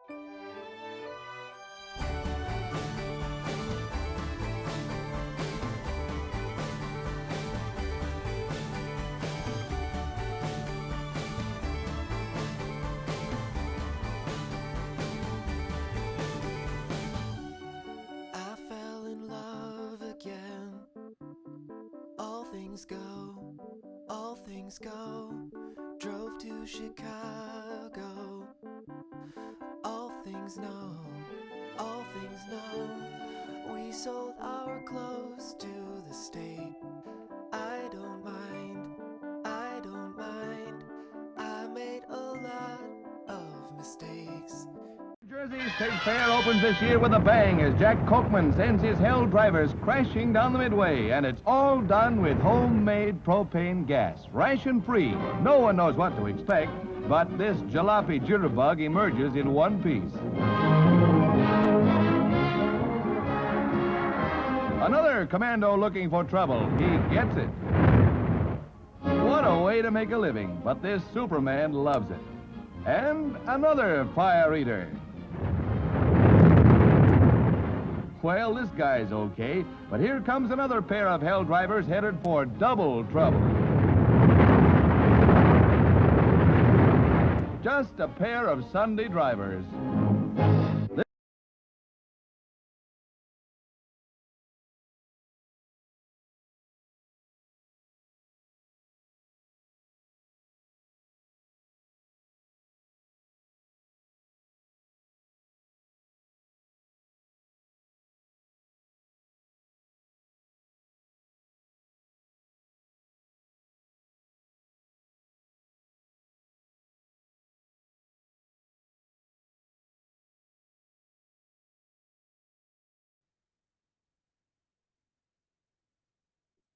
I fell in love again. All things go. Drove to Chicago. All things know. We sold our clothes to the state. I don't mind. I made a lot of mistakes. Jersey State Fair opens this year with a bang as Jack Kochman sends his hell drivers crashing down the midway, and it's all done with homemade propane gas, ration-free. No one knows what to expect, but this jalopy jitterbug emerges in one piece. Another commando looking for trouble. He gets it. What a way to make a living, but this Superman loves it. And another fire eater. Well, this guy's okay, but here comes another pair of hell drivers headed for double trouble. Just a pair of Sunday drivers.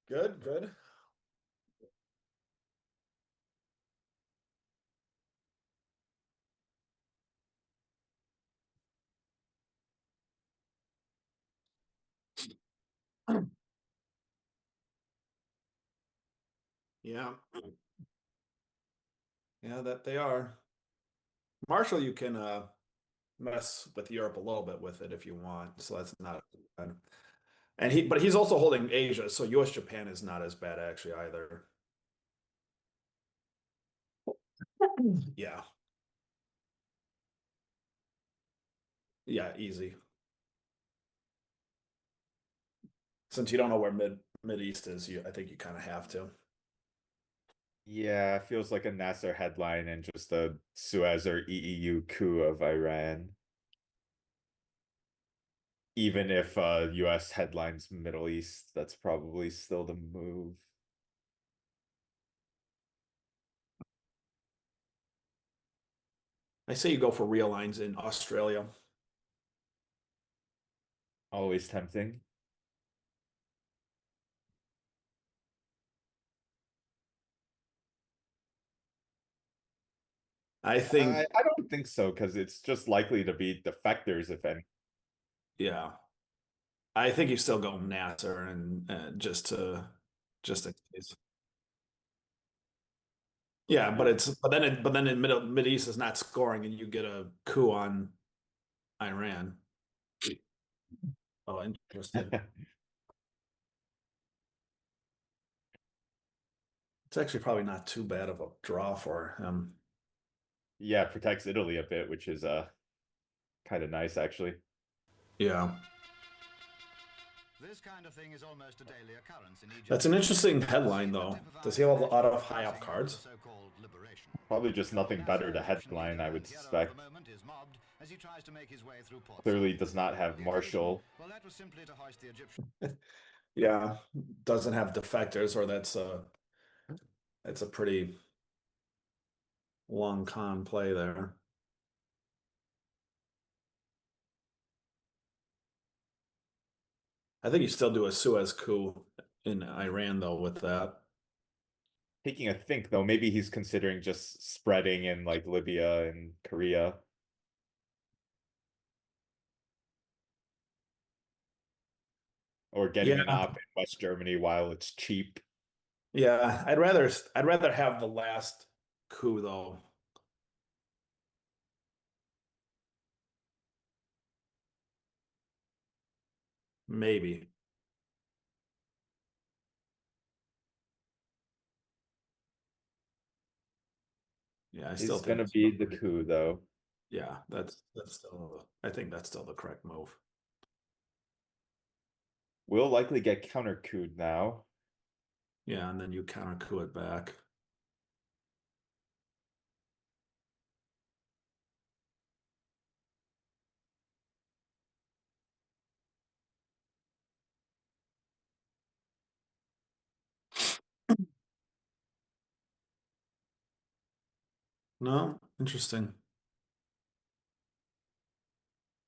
Good, good. Yeah. Yeah, that they are. Marshall, you can mess with Europe a little bit with it if you want, so that's not bad. But he's also holding Asia, so US Japan is not as bad actually either. Yeah. Yeah, easy. Since you don't know where Mid East is, I think you kind of have to. Yeah, it feels like a Nasser headline and just a Suez or EEU coup of Iran. Even if US headlines Middle East, that's probably still the move. I say you go for real lines in Australia. Always tempting. I think, I don't think so, because it's just likely to be defectors, if any. yeah, I think you still go Nasser and just in case. Yeah, but then in Mid East is not scoring, and you get a coup on Iran. Oh, interesting. It's actually probably not too bad of a draw for him. Yeah, it protects Italy a bit, which is kind of nice, actually. Yeah. This kind of thing is almost a daily occurrence in Egypt. That's an interesting headline, though. Does he have a lot of high up cards? Probably just nothing better to headline, I would suspect. Clearly does not have Marshall. Yeah, doesn't have defectors, or that's a pretty long con play there. I think you still do a Suez coup in Iran, though, with that. Taking a think, though, maybe he's considering just spreading in like Libya and Korea. Or getting an op in West Germany while it's cheap. Yeah, I'd rather have the last coup, though. Maybe. Yeah, I still It's think gonna it's be the pretty- coup, though. Yeah, that's still I think that's still the correct move. We'll likely get counter couped now. Yeah, and then you counter coup it back. No, interesting.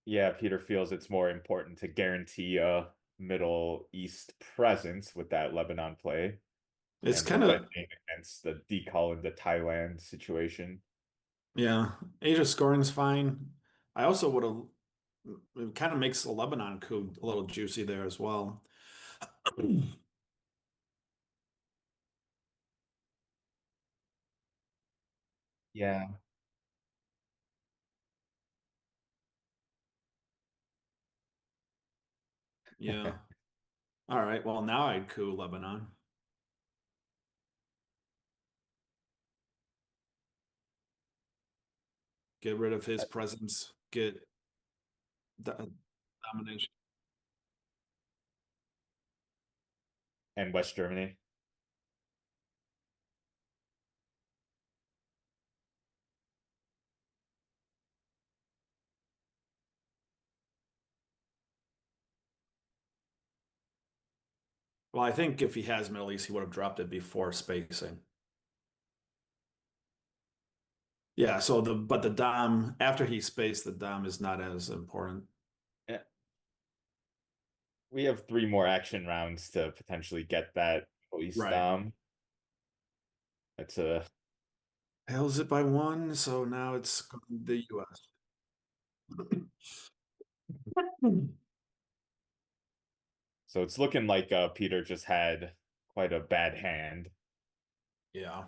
Yeah, Peter feels it's more important to guarantee a Middle East presence with that Lebanon play It's and kind of defending against the decall into Thailand situation. yeah. Asia scoring's fine. I also would have. It kind of makes the Lebanon coup a little juicy there as well. Yeah. Yeah. All right. Well, now I'd coup Lebanon. Get rid of his presence. Get domination. And West Germany. Well, I think if he has Middle East, he would have dropped it before spacing. Yeah. So but the Dom after he spaced, the Dom is not as important. Yeah. We have 3 more action rounds to potentially get that Middle East Right. Dom. It's a Hails it by one, so now it's the US. so it's looking like Peter just had quite a bad hand. Yeah.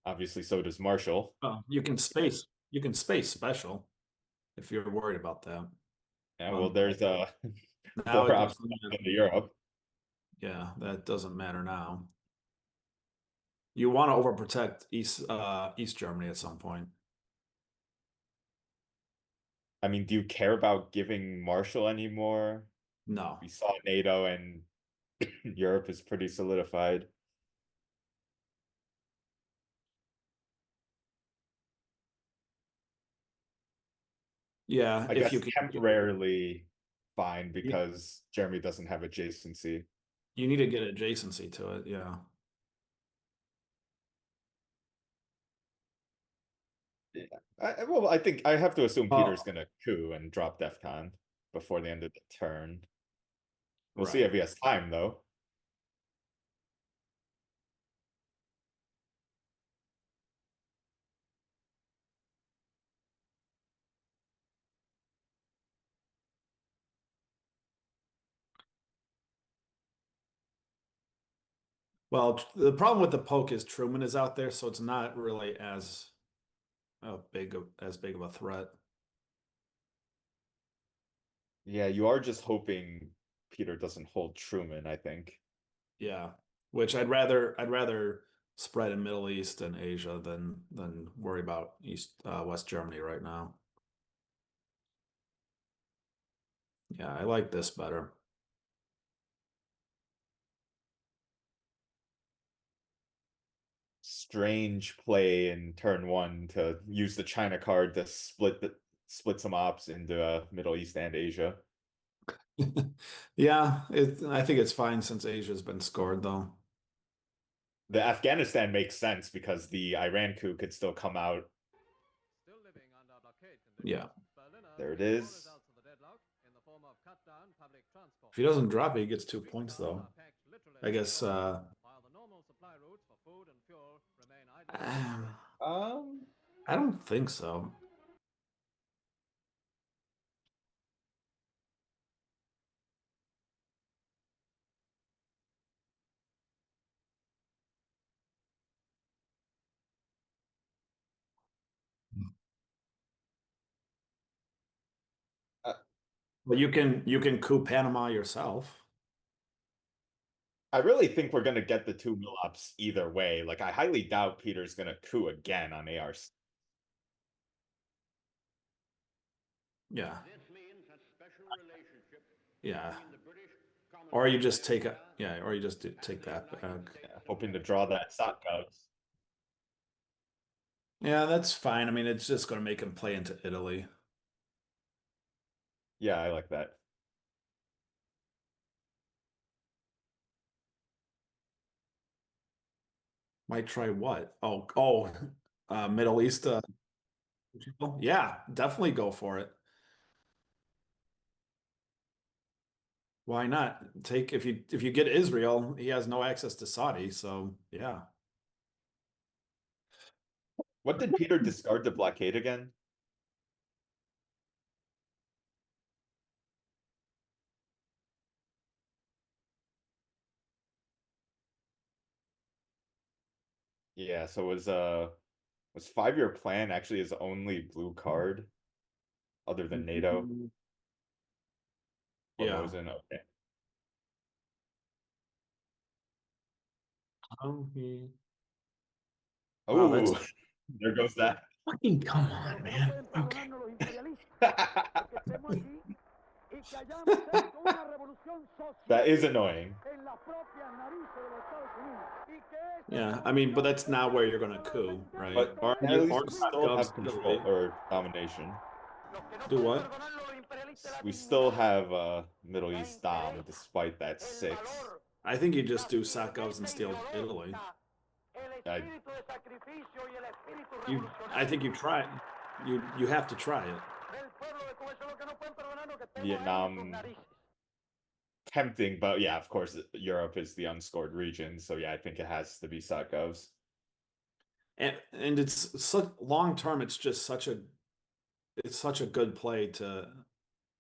Obviously, so does Marshall. Well, you can space special if you're worried about that. Yeah, well, there's Now 4 it options doesn't matter. into Europe. Yeah, that doesn't matter now. You want to overprotect East Germany at some point. I mean, do you care about giving Marshall anymore? No. We saw NATO and Europe is pretty solidified. Yeah, I if guess you can temporarily fine you, because Germany doesn't have adjacency. you need to get adjacency to it, yeah. Yeah. Well, I think I have to assume Peter's Oh, gonna coup and drop DEFCON before the end of the turn. We'll see right. if he has time though. Well, the problem with the poke is Truman is out there, so it's not really as big of a threat. Yeah, you are just hoping Peter doesn't hold Truman, I think. Yeah, which I'd rather spread in Middle East and Asia than worry about West Germany right now. Yeah, I like this better. Strange play in turn 1 to use the China card to split some ops into Middle East and Asia. Yeah, I think it's fine since Asia's been scored though. The Afghanistan makes sense because the Iran coup could still come out. Yeah. There it is. If he doesn't drop it, he gets 2 points though. I guess Um, Um, I don't think so. uh, Well, you can coup Panama yourself. I really think we're gonna get the two mil-ups either way. Like, I highly doubt Peter's gonna coup again on ARC. Yeah, This means a special relationship yeah. between the British Or you Commonwealth of just take India it. Yeah, or you just and take the that United back. States Yeah, of hoping to America. draw that sock Cubs. Yeah, that's fine. I mean, it's just going to make him play into Italy. Yeah, I like that. Might try what? Middle East. Yeah, definitely go for it. Why not? Take if you get Israel, he has no access to Saudi, so yeah. What did Peter discard to blockade again? Yeah, so was 5-year plan actually his only blue card other than NATO Yeah. Formosan? Okay. Wow, that's Oh, there goes that. fucking come on, man. Okay. y que hayamos hecho una revolución That is socialista annoying. en las propias narices de los Estados Unidos y que esa Yeah, I mean, but revolución that's not where you're gonna coup, right? But Or at you or least we still Gov's have control Italy. or domination. los que no Do pueden what? perdonarlo los imperialistas la We still dignidad have Middle la East dom interés despite that el 6. valor I think you la just do Govs and firmeza steal Italy. ideológica el I espíritu de sacrificio y el espíritu I revolucionario think you try. You have to try it. del pueblo de Cuba. Eso es lo que no pueden perdonarnos, que estemos ahí en sus Vietnam narices. tempting, but yeah, of course, Europe is the unscored region, so yeah, I think it has to be Satkovs. And it's such long term. It's such a good play to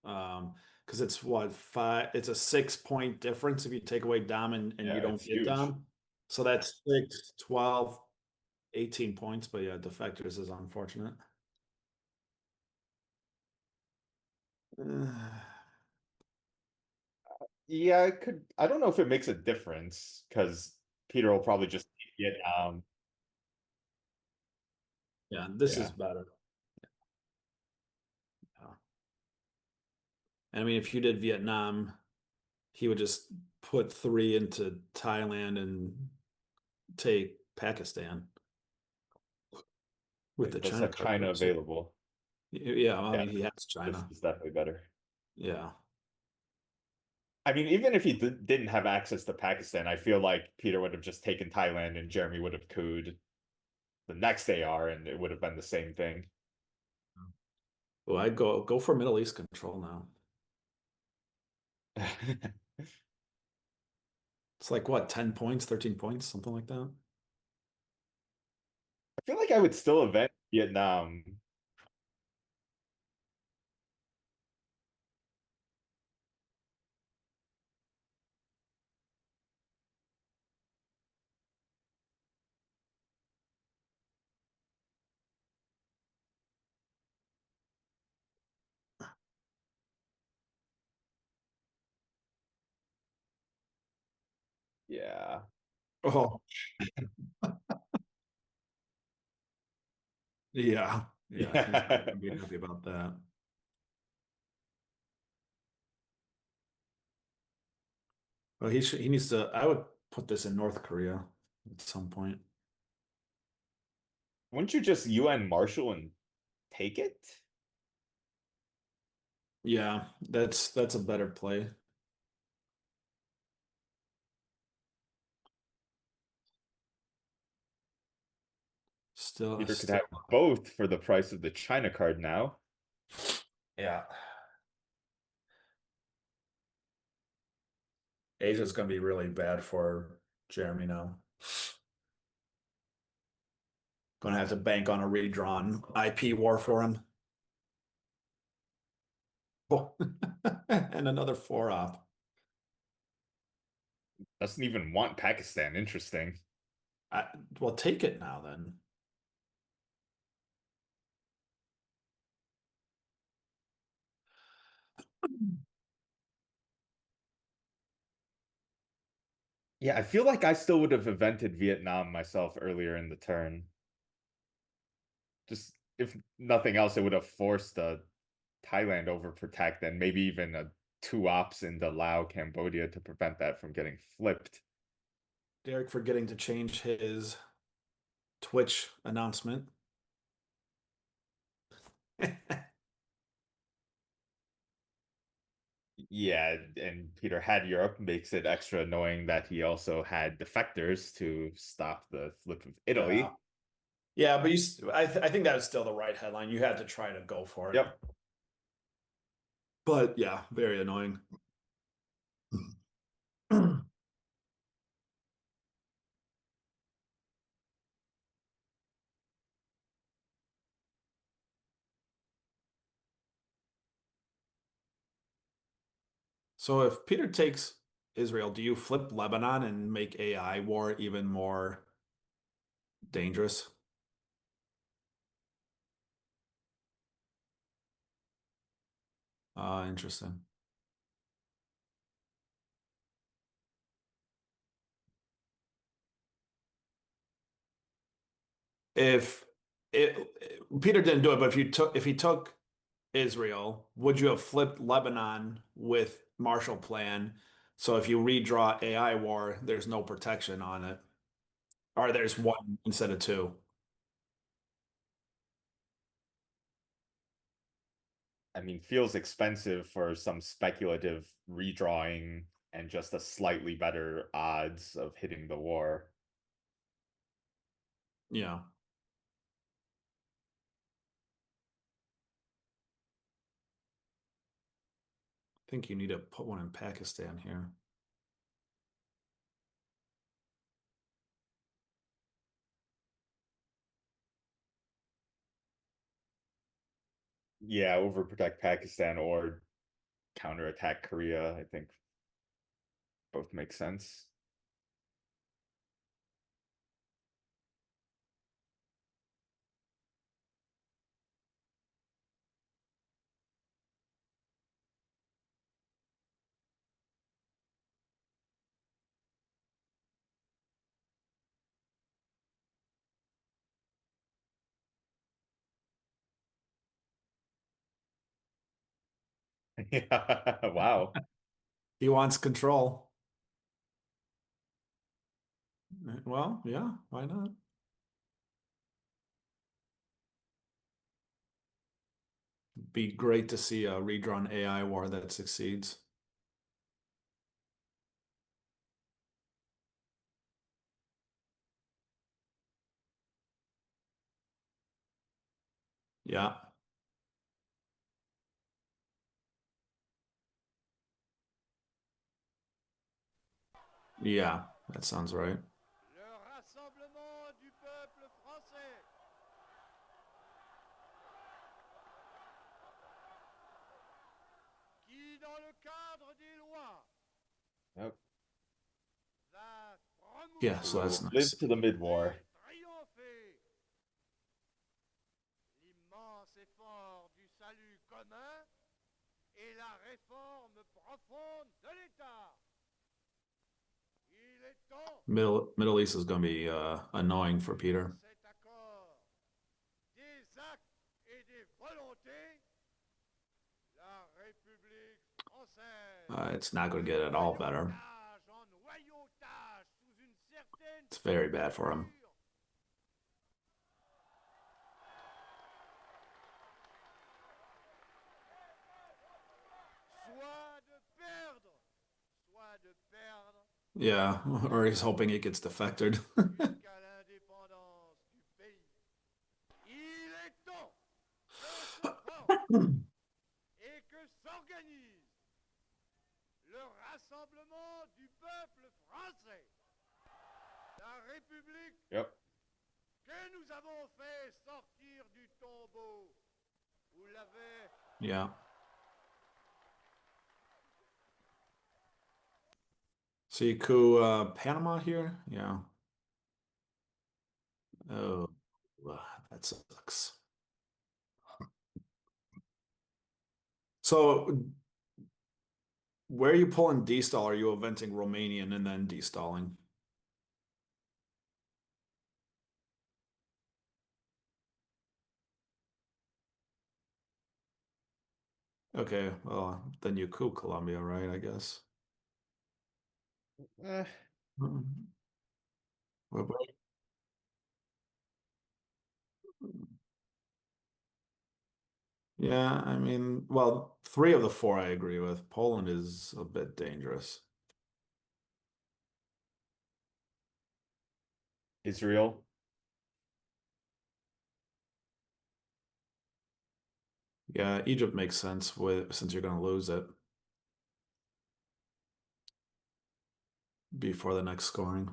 because it's what five. It's a 6 point difference if you take away Dom and you Yeah, don't it's get huge. Dom. So that's 6, 12, 18 points. But yeah, defectors is unfortunate. Yeah, it could. I don't know if it makes a difference because Peter will probably just get Yeah, this is yeah. better. Yeah. I mean, if you did Vietnam, he would just put 3 into Thailand and take Pakistan with But the he does China have card. China available. Yeah, well, I Yeah, mean, he has this China. is definitely better. Yeah. I mean, even if he didn't have access to Pakistan, I feel like Peter would have just taken Thailand and Jeremy would have cooed the next AR and it would have been the same thing. Well, I'd go for Middle East control now. It's like what, 10 points, 13 points, something like that. I feel like I would still event Vietnam. Yeah. Oh, yeah. Yeah, he's not Yeah. gonna be happy about that. Well, he needs to. I would put this in North Korea at some point. Wouldn't you just UN Marshall and take it? Yeah, that's a better play. Still, Peter could still, have both for the price of the China card now. yeah. Asia's gonna be really bad for Jeremy now. Gonna have to bank on a redrawn IP war for him. Oh, and another 4-op. Doesn't even want Pakistan. Interesting. Well, take it now then. Yeah, I feel like I still would have invented Vietnam myself earlier in the turn. Just if nothing else, it would have forced Thailand overprotect and maybe even a 2 ops into Laos, Cambodia to prevent that from getting flipped. Derek forgetting to change his Twitch announcement. Yeah, and Peter had Europe makes it extra annoying that he also had defectors to stop the flip of Italy. Yeah, but I think that was still the right headline. You had to try to go for it. Yep. But yeah, very annoying. So if Peter takes Israel, do you flip Lebanon and make AI war even more dangerous? Interesting. If Peter didn't do it, but if he took Israel, would you have flipped Lebanon with Marshall Plan? So if you redraw AI war, there's no protection on it, or there's one instead of two. I mean, feels expensive for some speculative redrawing and just a slightly better odds of hitting the war. Yeah. I think you need to put one in Pakistan here. Yeah, overprotect Pakistan or counterattack Korea. I think both make sense. Yeah, wow. He wants control. Well, yeah, why not? Be great to see a redrawn AI war that succeeds. Yeah. Yeah, that sounds right. Le rassemblement du peuple français. Qui, dans le cadre des lois, Yep. va Yeah, so that's promouvoir nice. Live to the mid-war. et triompher l'immense effort du salut commun et la réforme profonde de l'État. Il est temps Middle East is going to be annoying for Peter. cet accord des actes et des volontés, la République française. It's not going to get at all better. Noyautage en noyautage sous une certaine It's very bad for him. torture. Soit de perdre, soit de perdre Yeah, or he's hoping he gets defected. jusqu'à l'indépendance du pays. Il est temps de se prendre et que s'organise le rassemblement du peuple français. La République Yep. que nous avons fait sortir du tombeau. Vous l'avez. Yeah. So you coup Panama here? Yeah. Oh, that sucks. So where are you pulling D-stall? Are you eventing Romanian and then D-stalling? Okay, well, then you coup Colombia, right? I guess. Eh, Mhm. What about- Yeah, I mean, well, three of the four I agree with. Poland is a bit dangerous. Israel. Yeah, Egypt makes sense with since you're going to lose it before the next scoring.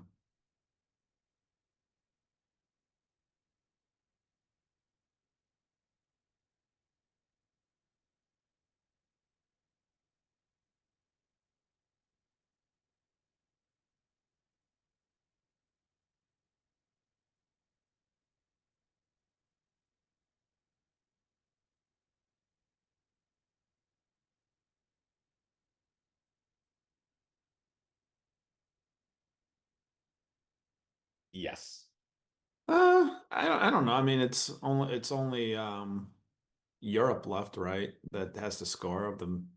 Yes. I don't know. I mean, it's only Europe left, right? That has to score of them.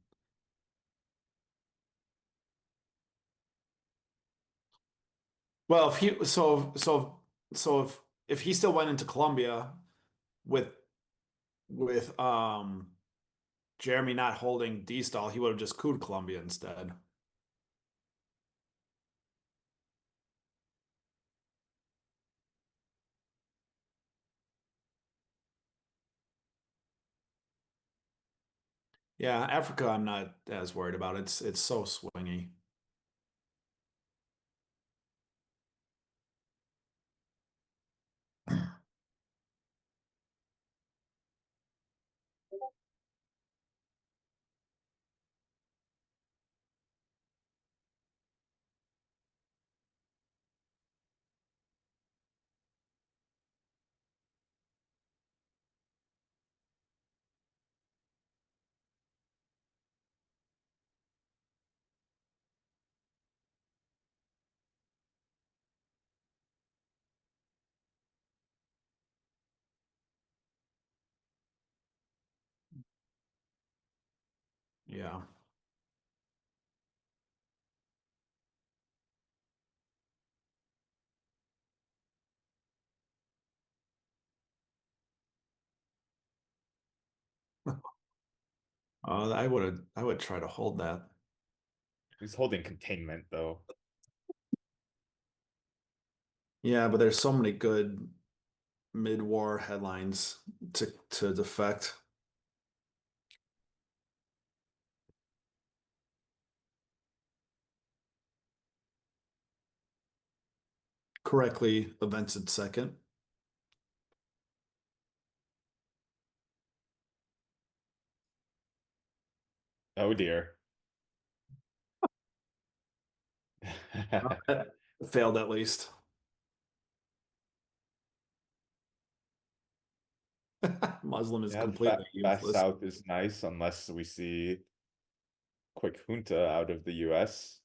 Well, if he so if he still went into Colombia with with Jeremy not holding D-stall, he would have just cooed Colombia instead. Yeah, Africa, I'm not as worried about. It's so swingy. Yeah. I would try to hold that. He's holding containment though. Yeah, but there's so many good mid-war headlines to defect. Correctly evented second. Oh dear. Failed at least. Muslim is Yeah, the completely fast useless. south is nice unless we see quick junta out of the US.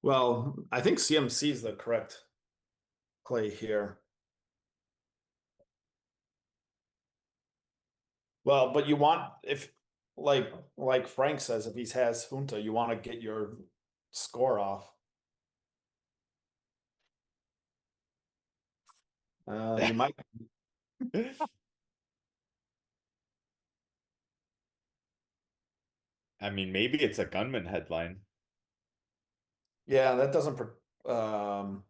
Well, I think CMC is the correct play here. Well, but you want if like Frank says, if he has Junta, you want to get your score off. You might. I mean, maybe it's a gunman headline. Yeah, that doesn't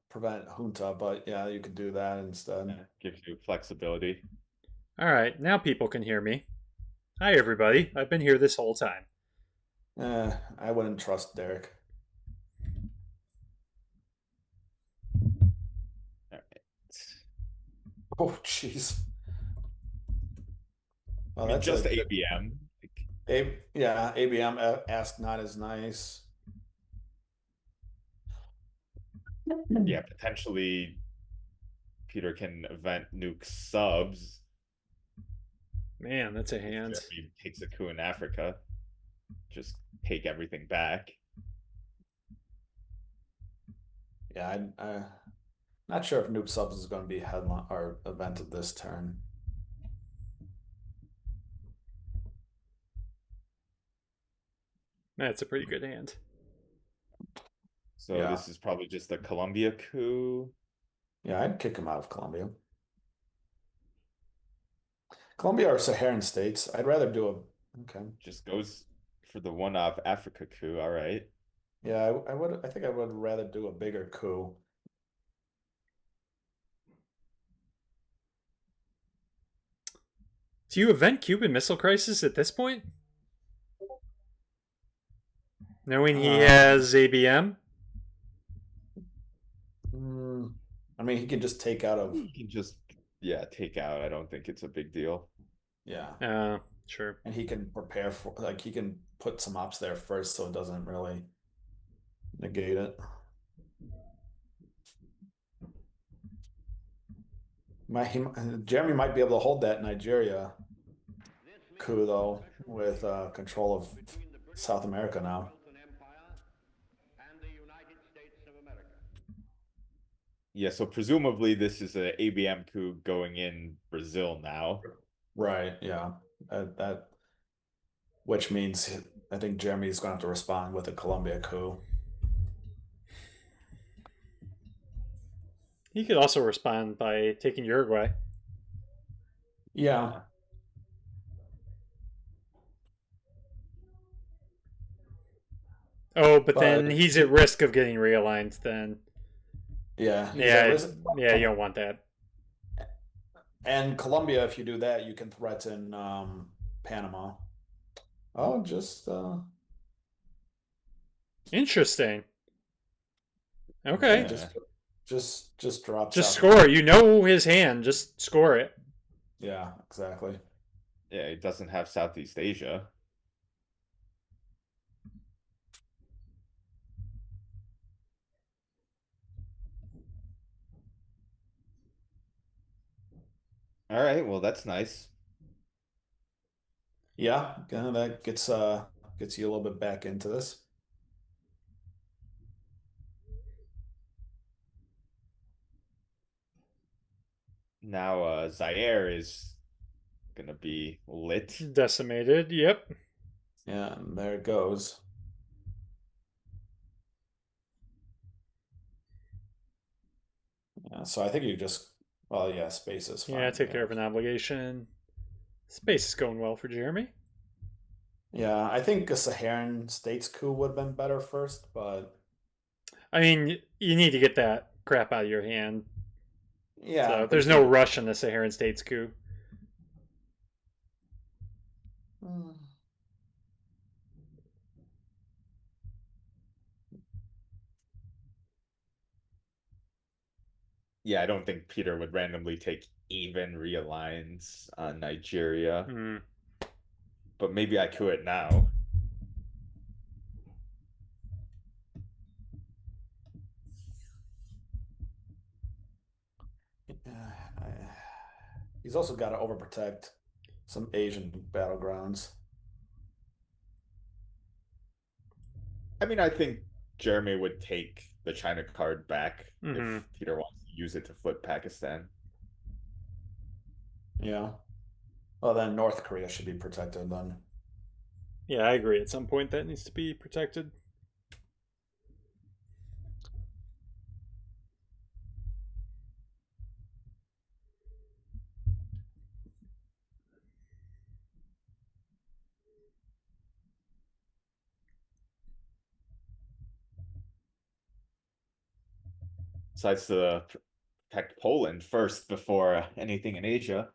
prevent Junta, but yeah, you could do that instead. Yeah, gives you flexibility. All right, now people can hear me. Hi, everybody. I've been here this whole time. I wouldn't trust Derek. All right. Oh, jeez. I Well, mean, that's just a ABM. yeah. ABM ask not as nice. Yeah, potentially Peter can event nuke subs. Man, that's a If hand. Jeremy takes a coup in Africa. Just take everything back. Yeah, I'm not sure if nuke subs is going to be headline or evented this turn. That's a pretty good hand. So Yeah. this is probably just a Columbia coup. Yeah, I'd kick him out of Colombia. Colombia or Saharan states. I'd rather do a okay. Just goes for the one-off Africa coup. All right. Yeah, I would. I think I would rather do a bigger coup. Do you event Cuban Missile Crisis at this point? Knowing he has ABM? I mean, he can just take out of You can just, yeah, take out. I don't think it's a big deal. yeah, Sure. and he can prepare for like he can put some ops there first, so it doesn't really negate it. Jeremy might be able to hold that Nigeria coup though, with control of South America now. And the United States of America. Yeah, so presumably this is a ABM coup going in Brazil now. Right, yeah. That which means I think Jeremy's going to have to respond with a Colombia coup. He could also respond by taking Uruguay. Yeah. Oh, but then he's at risk of getting realigned then. Yeah, Yeah, yeah, you don't want that. And Colombia, if you do that, you can threaten Panama. Oh, just Interesting. Okay. yeah, just drop. Just South score. You know his hand. Just score it. Yeah, exactly. Yeah, it doesn't have Southeast Asia. All right, well, that's nice. Yeah, that gets you a little bit back into this. Now Zaire is gonna be lit. Decimated. Yep. Yeah, and there it goes. Yeah, so I think you just well, yeah, space is fine. Yeah, take care of an obligation. Space is going well for Jeremy. Yeah, I think a Saharan states coup would have been better first, but I mean, you need to get that crap out of your hand. yeah, So there's no rush in the Saharan states coup. Yeah, I don't think Peter would randomly take even realigns on Nigeria. But maybe I could now. He's also got to overprotect some Asian battlegrounds. I mean, I think Jeremy would take the China card back Mm-hmm. if Peter wants to use it to flip Pakistan. Yeah. Well, then North Korea should be protected then. Yeah, I agree. At some point, that needs to be protected. Decides to protect Poland first before anything in Asia.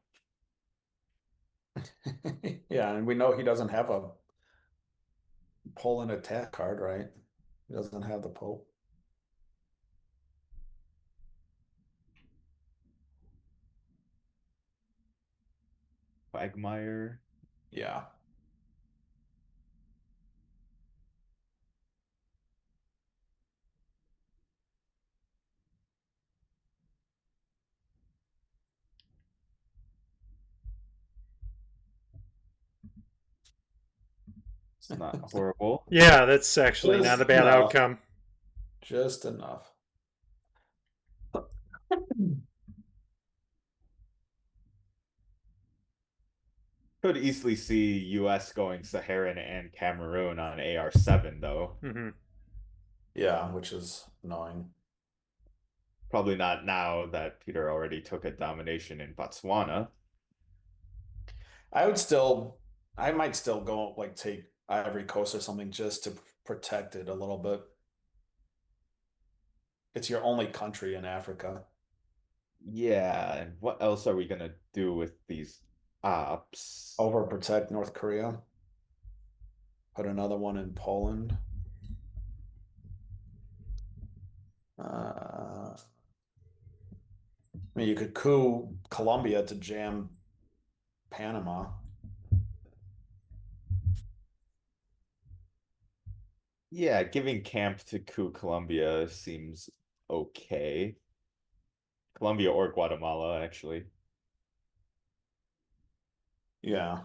Yeah, and we know he doesn't have Poland attack card, right? He doesn't have the Pope. Quagmire. Yeah. It's not horrible. Yeah, that's actually Just not a bad enough. outcome. Just enough. Could easily see US going Saharan and Cameroon on AR7 though. Hmm. Yeah, which is annoying. Probably not now that Peter already took a domination in Botswana. I might still go like take Ivory Coast or something just to protect it a little bit. It's your only country in Africa. Yeah, and what else are we gonna do with these ops? Overprotect North Korea. Put another one in Poland. I mean, you could coup Colombia to jam Panama. Yeah, giving camp to coup Colombia seems okay. Colombia or Guatemala, actually. Yeah.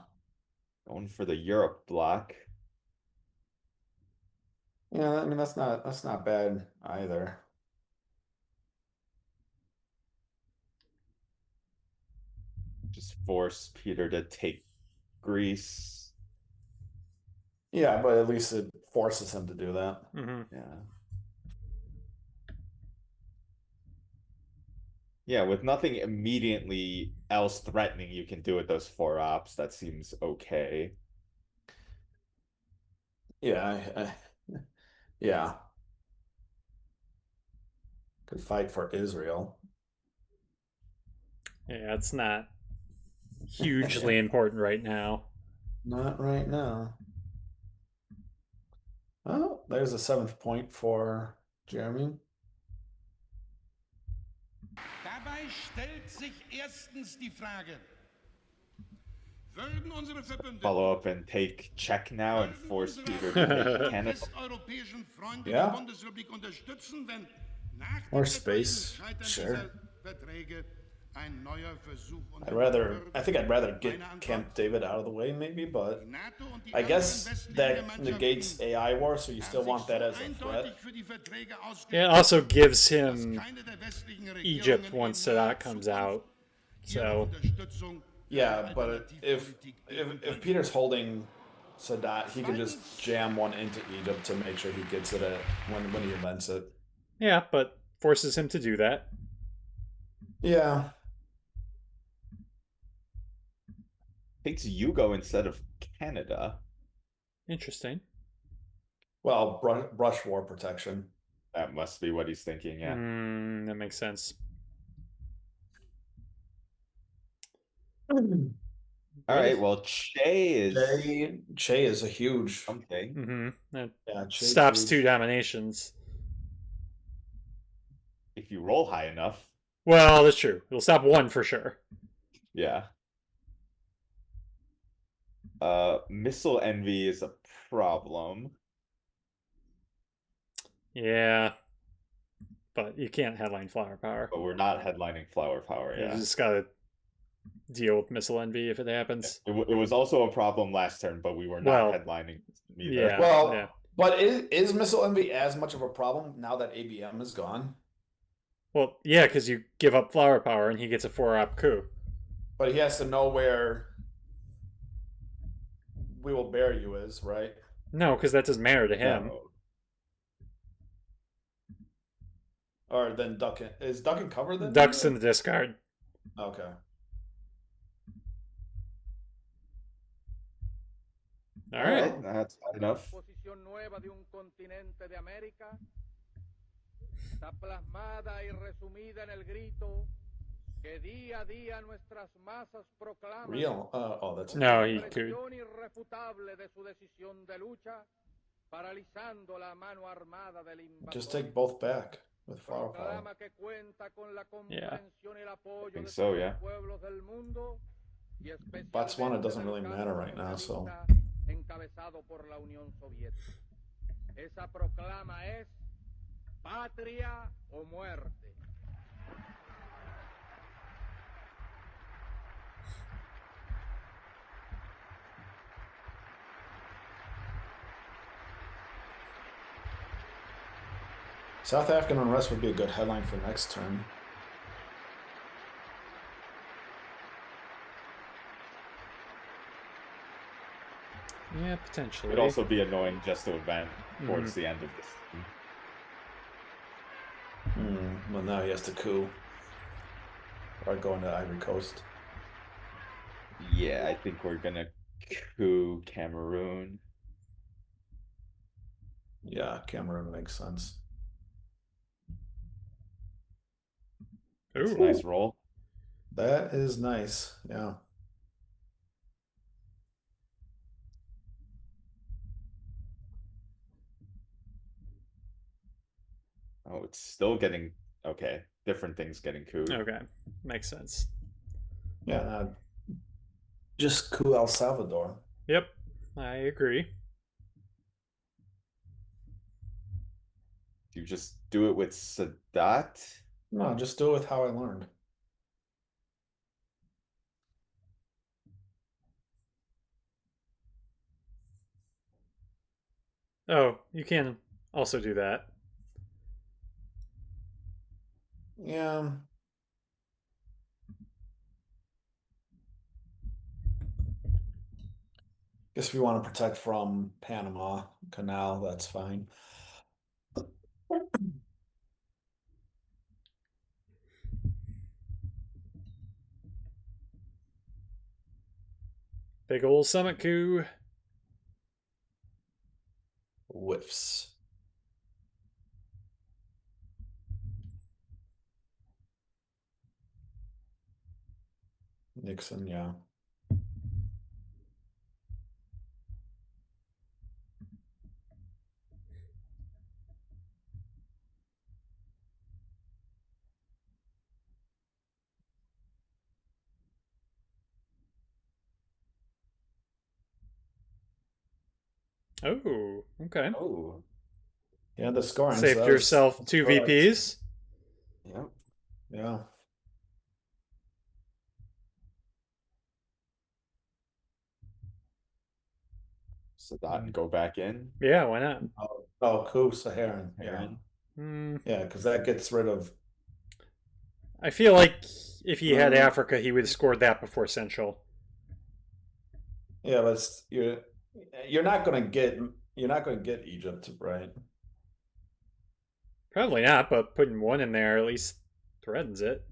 Going for the Europe block. Yeah, I mean that's not bad either. Just force Peter to take Greece. Yeah, but at least it forces him to do that. Hmm. Yeah. Yeah, with nothing immediately else threatening you can do with those 4 ops, that seems okay. Yeah, yeah. Could fight for Israel. Yeah, it's not hugely important right now. Not right now. Oh, there's a 7th point for Jeremy. Dabei stellt sich erstens die Frage, würden unsere Verbündeten Follow up and take Czech now and force Peter to take Canada. westeuropäischen Freunde Yeah. die Bundesrepublik unterstützen, wenn nach More dem space, Scheitern sure. dieser Verträge ein neuer Versuch I think I'd rather get Camp David out of the way maybe, but I guess that negates AI war, so you still want that as a threat. It also gives him Egypt once Sadat comes out. So Yeah, but if Peter's holding Sadat, he can just jam one into Egypt to make sure he gets it at when he invents it. yeah, but forces him to do that. Yeah. Takes Yugo instead of Canada. Interesting. Well, brush war protection. That must be what he's thinking, yeah. That makes sense. All right, well, Che is a huge something. That Yeah, Che's stops huge. 2 dominations. If you roll high enough. Well, that's true. It'll stop 1 for sure. Yeah. Missile envy is a problem. Yeah. But you can't headline flower power. But we're not headlining flower power, You yeah. just gotta deal with missile envy if it happens. It was also a problem last turn, but we were not headlining either. Yeah. Well, yeah. but is missile envy as much of a problem now that ABM is gone? Well, yeah, because you give up flower power and he gets a 4-op coup. But he has to know where We Will Bury You is, right? No, because that doesn't matter to him. No. Or then Duckin. Is Duckin covered then? Duck's in the discard. Okay. All right. That's enough. Posición nueva de un continente de América está plasmada y resumida en el grito que día a día nuestras masas proclaman Real? Oh, that's No, he could. expresión irrefutable de su decisión de lucha paralizando la mano armada del Just invasor. take both back with firepower. Proclama que cuenta con la comprensión y el apoyo think de so, todos yeah. los pueblos del mundo y Botswana especialmente doesn't del really campo matter right now, so socialista encabezado por la Unión Soviética. Esa proclama es patria o muerte. South African unrest would be a good headline for next turn. Yeah, potentially. It'd also be annoying just to event towards the end of this. Well, now he has to coup. Or go into Ivory Coast. Yeah, I think we're gonna coup Cameroon. Yeah, Cameroon makes sense. It's a Ooh. nice roll. That is nice. Yeah. Oh, it's still getting okay. Different things getting cooed. Okay, makes sense. Yeah, just coup El Salvador. Yep, I agree. You just do it with Sadat? No, just do it with how I learned. Oh, you can also do that. Yeah. Guess if you want to protect from Panama Canal, that's fine. Big ol' summit coup. Whiffs. Nixon, yeah. Oh, okay. Oh. Yeah, the scoring. Saved yourself 2 VPs. Yep. Yeah. Sadat and go back in. Yeah, why not? Oh, coup Saharan. Aaron. Yeah, because that gets rid of. I feel like if he had Africa, he would have scored that before Central. Yeah, but you're not gonna get Egypt, right? Probably not, but putting one in there at least threatens it.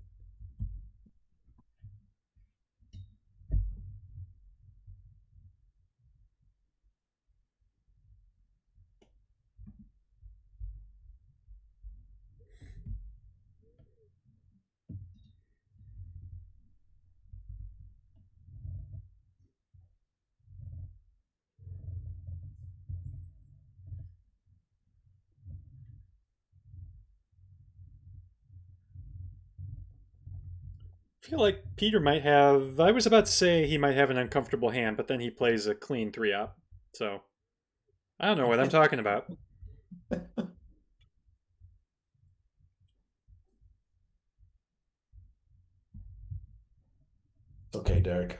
I feel like Peter might have. I was about to say he might have an uncomfortable hand, but then he plays a clean 3-up. So I don't know what I'm talking about. It's okay, Derek. I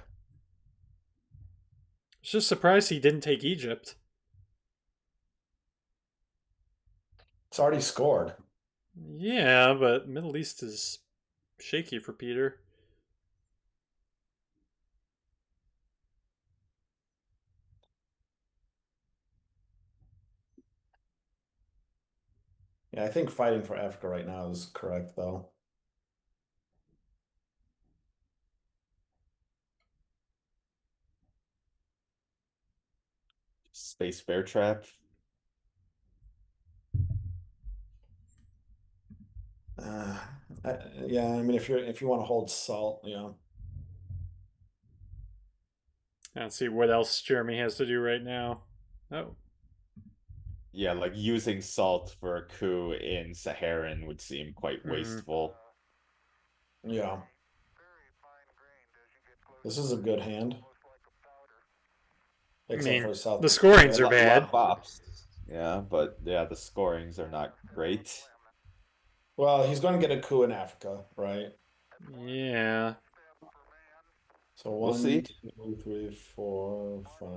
was just surprised he didn't take Egypt. It's already scored. Yeah, but Middle East is shaky for Peter. Yeah, I think fighting for Africa right now is correct, though. Space bear trap. Uh, yeah, I mean, if you want to hold salt, yeah. Let's see what else Jeremy has to do right now. Oh. Yeah, like using salt for a coup in Saharan would seem quite Mhm. wasteful. Yeah. This is a good hand. Except mean, for South. the scorings A are lot bad. of ops. Yeah, but yeah, the scorings are not great. Well, he's going to get a coup in Africa, right? Yeah. So We'll see. 1, 2, 3, 4, 5,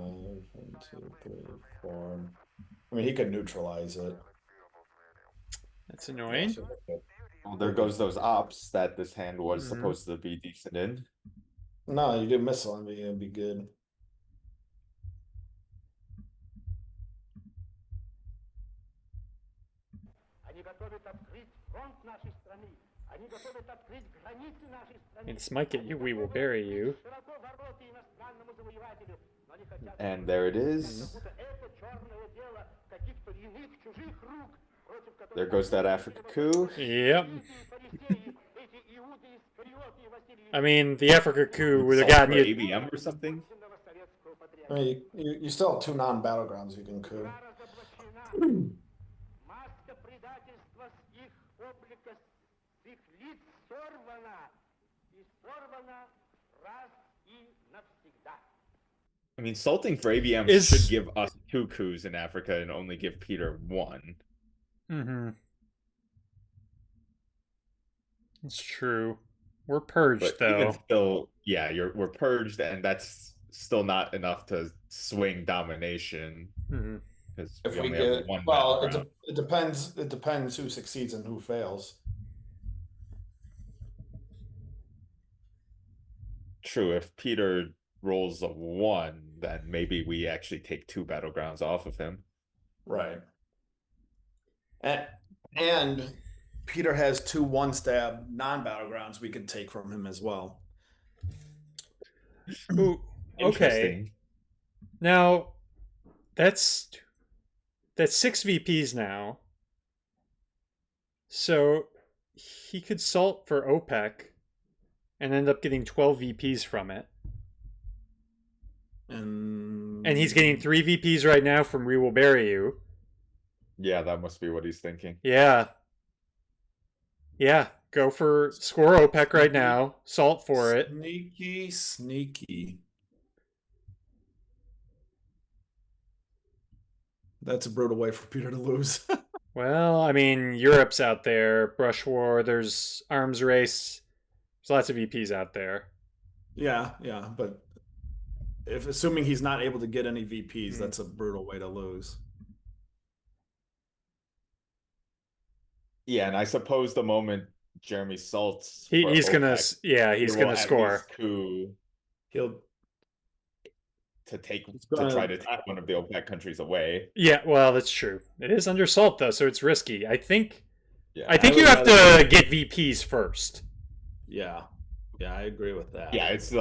1, 2, 3, 4. I mean, he could neutralize it. That's Yeah, annoying. so we're good. Well, there goes those ops that this hand was Mhm. supposed to be decent in. No, you do missile on me, it'd be good. And this might get you. We will bury you. And there it is. There goes that Africa coup. Yep. I mean, the Africa coup would have Salt gotten for you. ABM or something. I mean, you still have 2 non-battlegrounds you can coup. I mean, salting for ABM Is- should give us 2 coups in Africa and only give Peter 1. Mm-hmm. It's true. We're purged, But even though. still, yeah, we're purged, and that's still not enough to swing domination Mm-hmm. because If we we only get have one well, battleground. it depends. It depends who succeeds and who fails. True, if Peter rolls a 1, then maybe we actually take 2 battlegrounds off of him. Right. And Peter has 2 1-stab non-battlegrounds we could take from him as well. Ooh, okay. Interesting. Now, that's 6 VPs now. So he could salt for OPEC and end up getting 12 VPs from it. And he's getting 3 VPs right now from We Will Bury You. Yeah, that must be what he's thinking. Yeah. Yeah, go for score OPEC right now. Salt for it. Sneaky. That's a brutal way for Peter to lose. Well, I mean, Europe's out there. Brush War, there's Arms Race. There's lots of VPs out there. Yeah, but if assuming he's not able to get any VPs, that's a brutal way to lose. Yeah, and I suppose the moment Jeremy salts, He's gonna score. Coup He'll to gonna- try to take one of the OPEC countries away. Yeah, well, that's true. It is under salt though, so it's risky. I think Yeah, you have to get VPs first. Yeah, I agree with that. Yeah, it's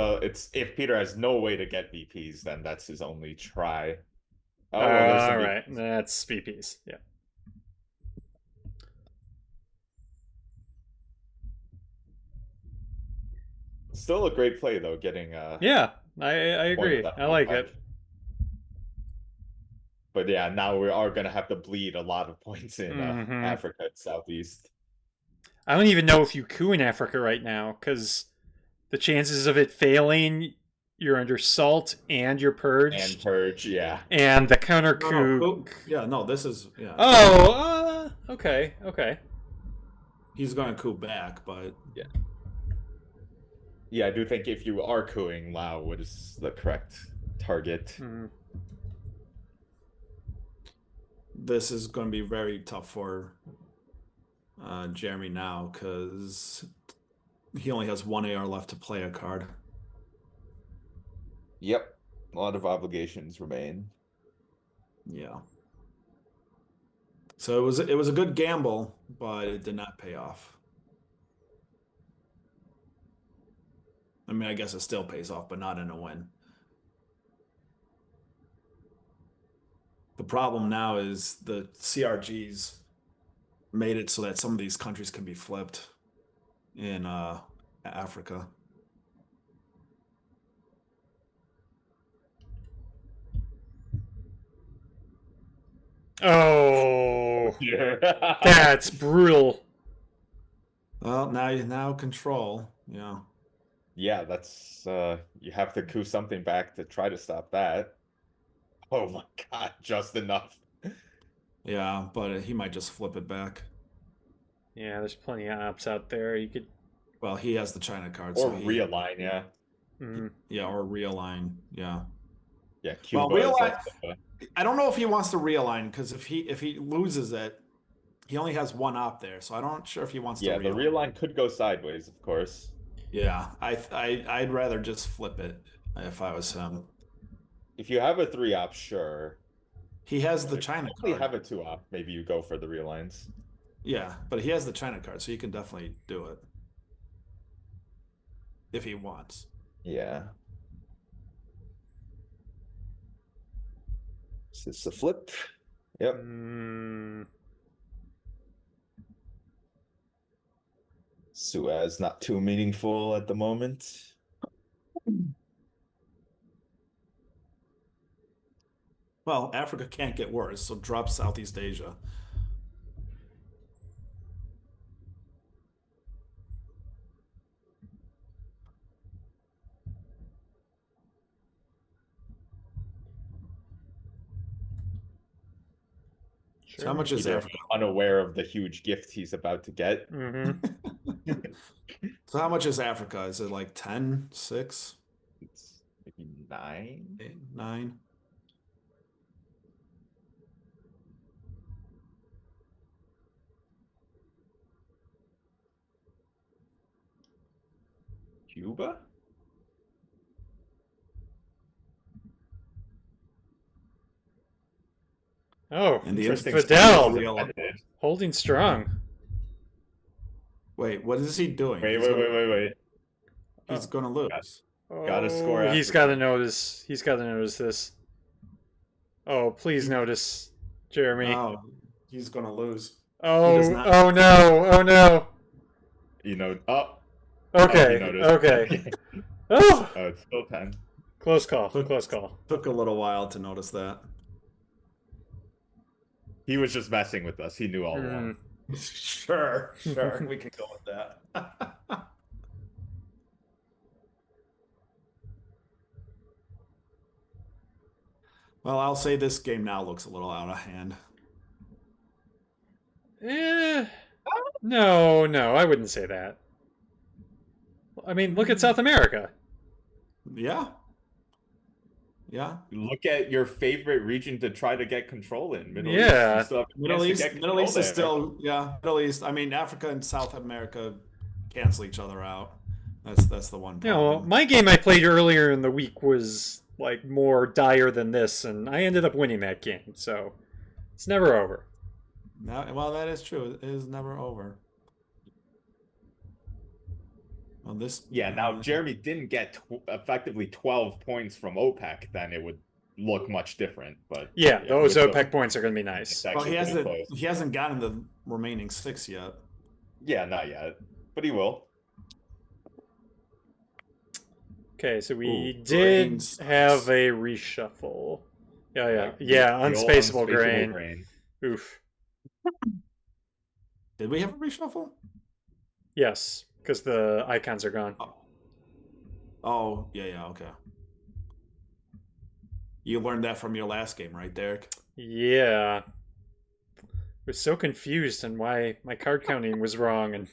if Peter has no way to get VPs, then that's his only try. Oh, well, there's some all right, that's VPs. Yeah. Still a great play though, getting Yeah, I agree. I like it. But yeah, now we are gonna have to bleed a lot of points in Africa and Southeast. I don't even know if you coup in Africa right now, because the chances of it failing, you're under salt and you're purged. And purge, yeah. And the counter coup. This is Oh, okay. He's going to coup back, but yeah, I do think if you are cooing, Lao is the correct target. This is going to be very tough for Jeremy now because he only has 1 AR left to play a card. Yep, a lot of obligations remain. Yeah. So it was a good gamble, but it did not pay off. I mean, I guess it still pays off, but not in a win. The problem now is the CRGs made it so that some of these countries can be flipped in Africa. Oh, Here. that's brutal. Well, now control. Yeah. Yeah, that's you have to coup something back to try to stop that. Oh my god, just enough. Yeah, but he might just flip it back. Yeah, there's plenty of ops out there. You could. Well, he has the China card, Or so he realign, yeah. Mm, yeah, or realign. Yeah. Yeah, Well, Cuba is realign. also I don't know if he wants to realign because if he loses it, he only has one op there, so I'm not sure if he wants yeah, to the realign. realign could go sideways, of course. Yeah, I'd rather just flip it if I was him. If you have a 3-op, sure. He has the If you China only card. have a 2-op, maybe you go for the realigns. Yeah, but he has the China card, so you can definitely do it if he wants. Yeah. Is this a flip? Yep. mm, Suez not too meaningful at the moment. Well, Africa can't get worse, so drop Southeast Asia. So how sure. much is Either Africa? unaware of the huge gift he's about to get. Mm-hmm. So how much is Africa? Is it like 10, 6, It's maybe 9. 8, 9? Cuba? Oh, And the Interesting. Fidel Real- holding strong. Wait, what is he doing? Wait. He's gonna lose. Gotta score Oh, he's after got to that. notice. He's got to notice this. Oh, please notice, Jeremy. Oh, he's gonna lose. Oh, does not. oh no, oh no. You know, oh, Okay, he noticed. okay. Oh, Oh, it's still 10. close call, Took- close call. Took a little while to notice that. He was just messing with us. He knew all along. Sure, we can go with that. Well, I'll say this game now looks a little out of hand. No, I wouldn't say that. I mean, look at South America. Yeah. Yeah. Look at your favorite region to try to get control in. Middle Yeah. East. You still have a Middle chance to East, get Middle East control is there. still, yeah, Middle East. I mean, Africa and South America cancel each other out. That's the one You problem. know, my game I played earlier in the week was like more dire than this, and I ended up winning that game. So it's never over. Well, that is true. It is never over. Well, this. Yeah, now Jeremy didn't get effectively 12 points from OPEC, then it would look much different. But Yeah, those we're still- OPEC points are going to be nice. it's Well, actually he pretty hasn't. close. He hasn't gotten the remaining 6 yet. Yeah, not yet, but he will. Okay, so we Ooh, did grain sucks. have a reshuffle. Yeah, Like, yeah, the old unspaceable grain. Oof. Did we have a reshuffle? Yes, because the icons are gone. Oh, yeah, okay. You learned that from your last game, right, Derek? Yeah. I was so confused on why my card counting was wrong, and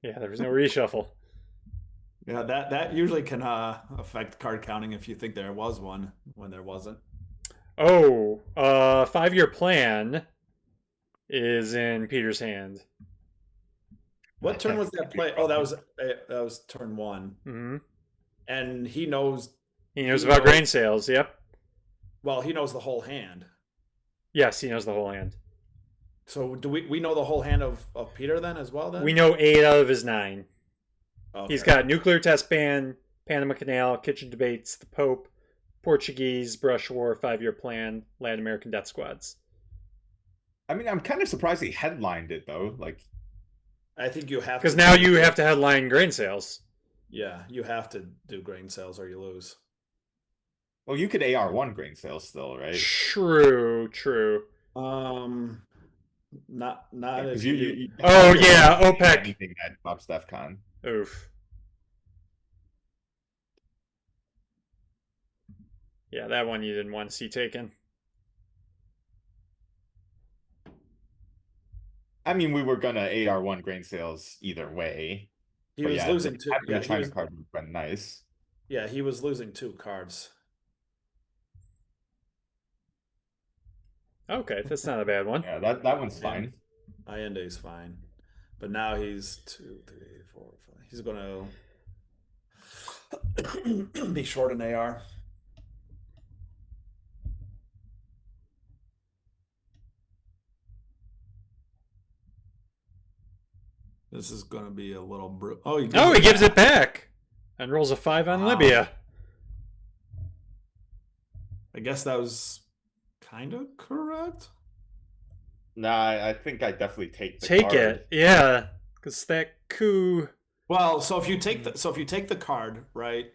yeah, there was no reshuffle. Yeah, that usually can affect card counting if you think there was one when there wasn't. Oh, 5-year plan is in Peter's hand. What turn was that play? Oh, that was turn 1, Hmm. and he knows. He knows He about knows- grain sales. Yep. Well, he knows the whole hand. Yes, he knows the whole hand. So do we know the whole hand of Peter then as well? Then We know 8 out of his 9. Okay. He's got nuclear test ban, Panama Canal, kitchen debates, the Pope, Portuguese, brush war, 5-year plan, Latin American death squads. I mean, I'm kind of surprised he headlined it though. Like, I think you have Because to now do- you have to headline grain sales. Yeah, you have to do grain sales or you lose. well, you could AR1 grain sales still, right? True. Not Because as you Oh, you're yeah, not getting OPEC. anything that drops DEFCON. Oof. Yeah, that one you didn't want to see taken. I mean, we were gonna AR1 grain sales either way. He But was yeah, losing two. having Yeah, the China card would have been nice. he was losing 2 cards. Okay, that's not a bad one. Yeah, that one's And fine. Allende's fine, but now he's 2, 3, 4, 5. He's gonna be short an AR. This is gonna be a little oh, he gives it back and rolls a 5 on Libya. I guess that was kind of correct. Nah, I think I definitely take the Take card. it, yeah, because that coup. Well, so if you take the card, right,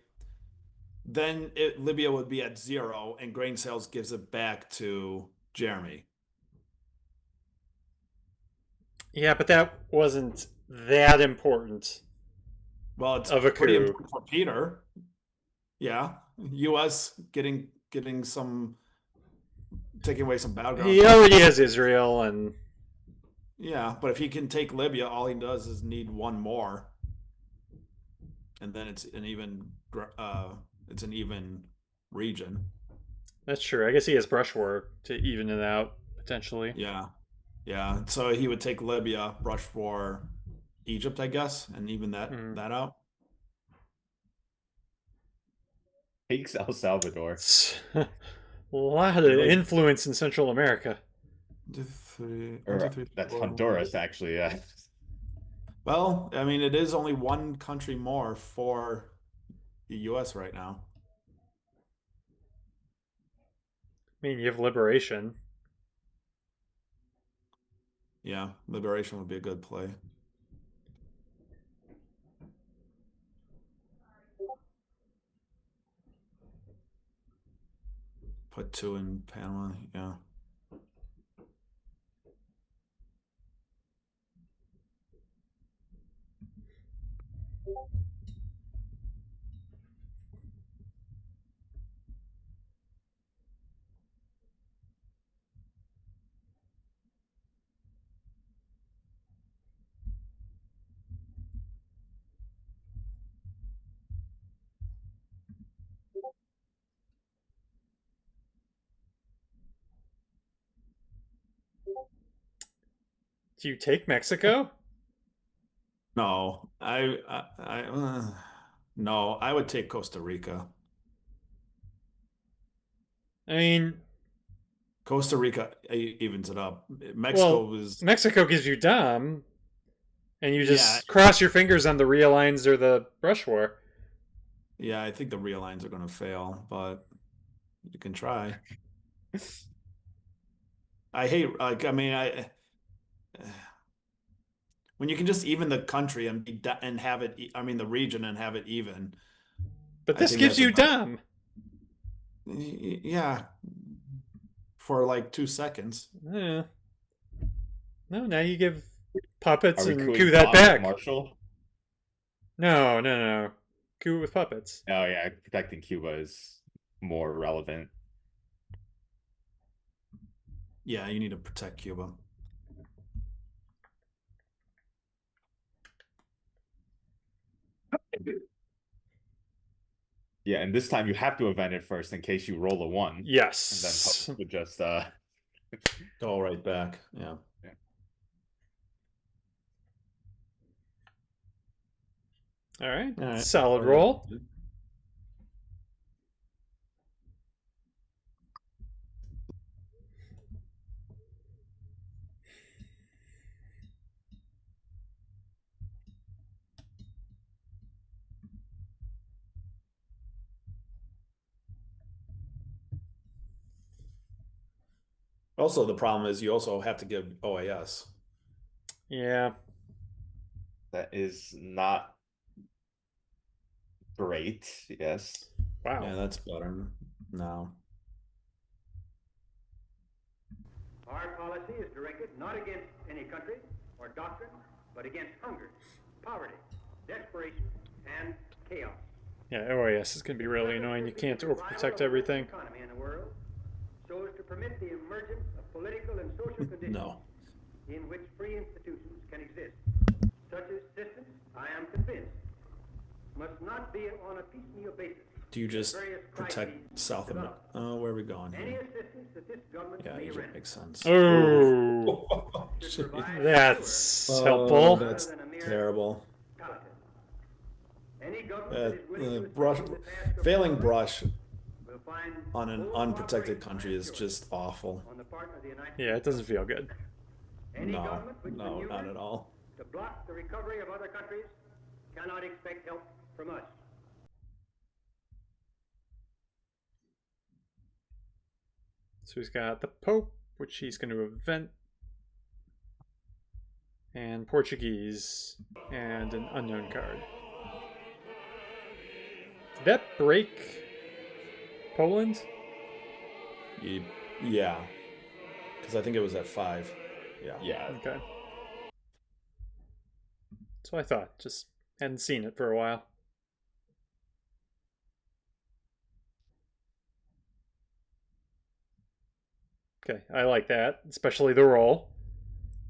then Libya would be at 0, and grain sales gives it back to Jeremy. Yeah, but that wasn't that important. Well, it's Of a pretty coup. important for Peter. Yeah, U.S. getting some, taking away some battleground. He already has Israel, and Yeah, but if he can take Libya, all he does is need one more, and then it's an even region. that's true. I guess he has brush war to even it out potentially. Yeah, yeah. So he would take Libya, brush for Egypt, I guess, and even that out. Takes El Salvador. It's a lot of influence in Central America. 1, 2, 3, Or, 1, 2, 3, that's 4. Honduras, actually. Yeah. Well, I mean, it is only one country more for the U.S. right now. I mean, you have liberation. Yeah, liberation would be a good play. Put 2 in Panama, yeah. Do you take Mexico? No, no, I would take Costa Rica. I mean, Costa Rica evens it up. Mexico was Mexico gives you Dom, and you just Yeah. cross your fingers on the realigns or the brush war. Yeah, I think the real lines are going to fail, but you can try. I hate like I mean when you can just even the country and and have it. I mean the region and have it even. But I this think gives that's you a better- Dom. Yeah, for like 2 seconds. Yeah. No, now you give puppets Are we and cooing coup that Bob back. Marshall? No. Coup with puppets. Oh yeah, protecting Cuba is more relevant. Yeah, you need to protect Cuba. Yeah, and this time you have to event it first in case you roll a 1. And then Yes. puppets would just Go right back. Yeah. All right. All right. Solid roll. Also, the problem is you also have to give OAS. Yeah. that is not great. Yes. Wow. Yeah, that's better now. Our policy is directed not against any country or doctrine, but against hunger, poverty, desperation, and chaos. Yeah, OAS is going to be really annoying. You can't overprotect everything. Economy in the world, so as to permit the emergence of political and social conditions No. in which free institutions can exist. Such assistance, I am convinced, must not be on a piecemeal basis. Do you just Various protect crises South America? develop. Where are we going Any here? assistance that this government Yeah, may Egypt render makes sense. Oh, should provide that's Oh, helpful. that's terrible. palliative. Any government that is willing to Brush, assume the task of failing recovery brush will find on an full unprotected cooperation, country I is assure you, just awful. on the part of the United Yeah, it doesn't feel good. Any No, government which no, not maneuvers at all. to block the recovery of other countries cannot expect help from us. So he's got the Pope, which he's going to event, and Portuguese, and an unknown card. Did that break Poland? Yeah, because I think it was at 5. Yeah. Yeah. Okay. That's what I thought. Just hadn't seen it for a while. Okay, I like that, especially the roll.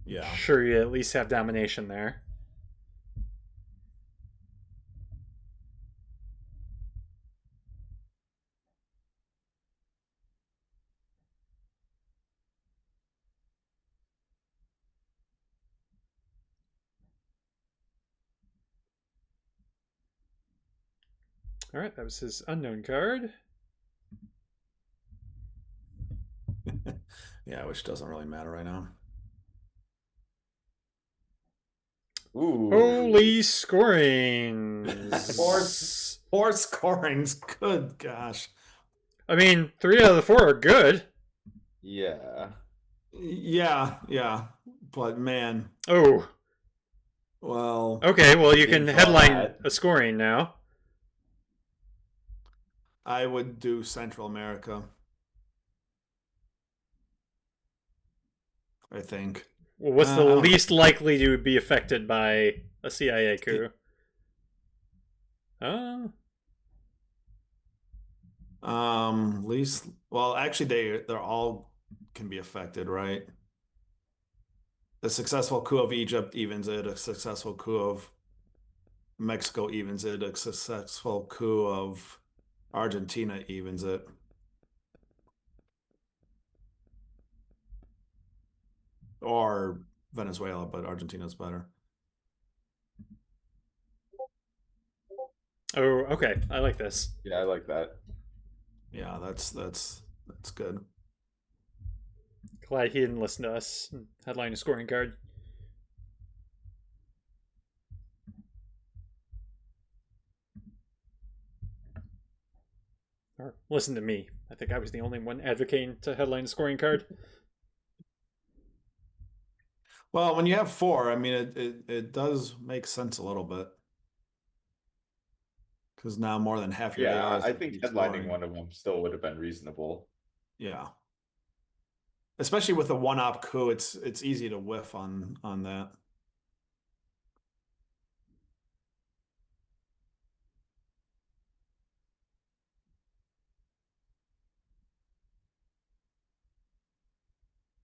Yeah. Sure, you at least have domination there. All right, that was his unknown card. Yeah, which doesn't really matter right now. Ooh. Holy scorings! Four scorings. Good gosh. I mean, 3 out of the 4 are good. Yeah. Yeah. But man, Oh, well, okay. Well, you can Didn't draw headline that. a scoring now. I would do Central America. I think. Well, what's the I don't know. least likely to be affected by a CIA coup? Least. Well, actually, they're all can be affected, right? The successful coup of Egypt evens it. A successful coup of Mexico evens it. A successful coup of Argentina evens it. Or Venezuela, but Argentina's better. Oh, okay. I like this. Yeah, I like that. Yeah, that's good. Glad he didn't listen to us. Headline a scoring card. Or listen to me. I think I was the only one advocating to headline a scoring card. Well, when you have 4, I mean, it does make sense a little bit. Because now more than half your Yeah, ARs I would think be headlining scoring. one of them still would have been reasonable. Yeah. Especially with a one-op coup, it's easy to whiff on that.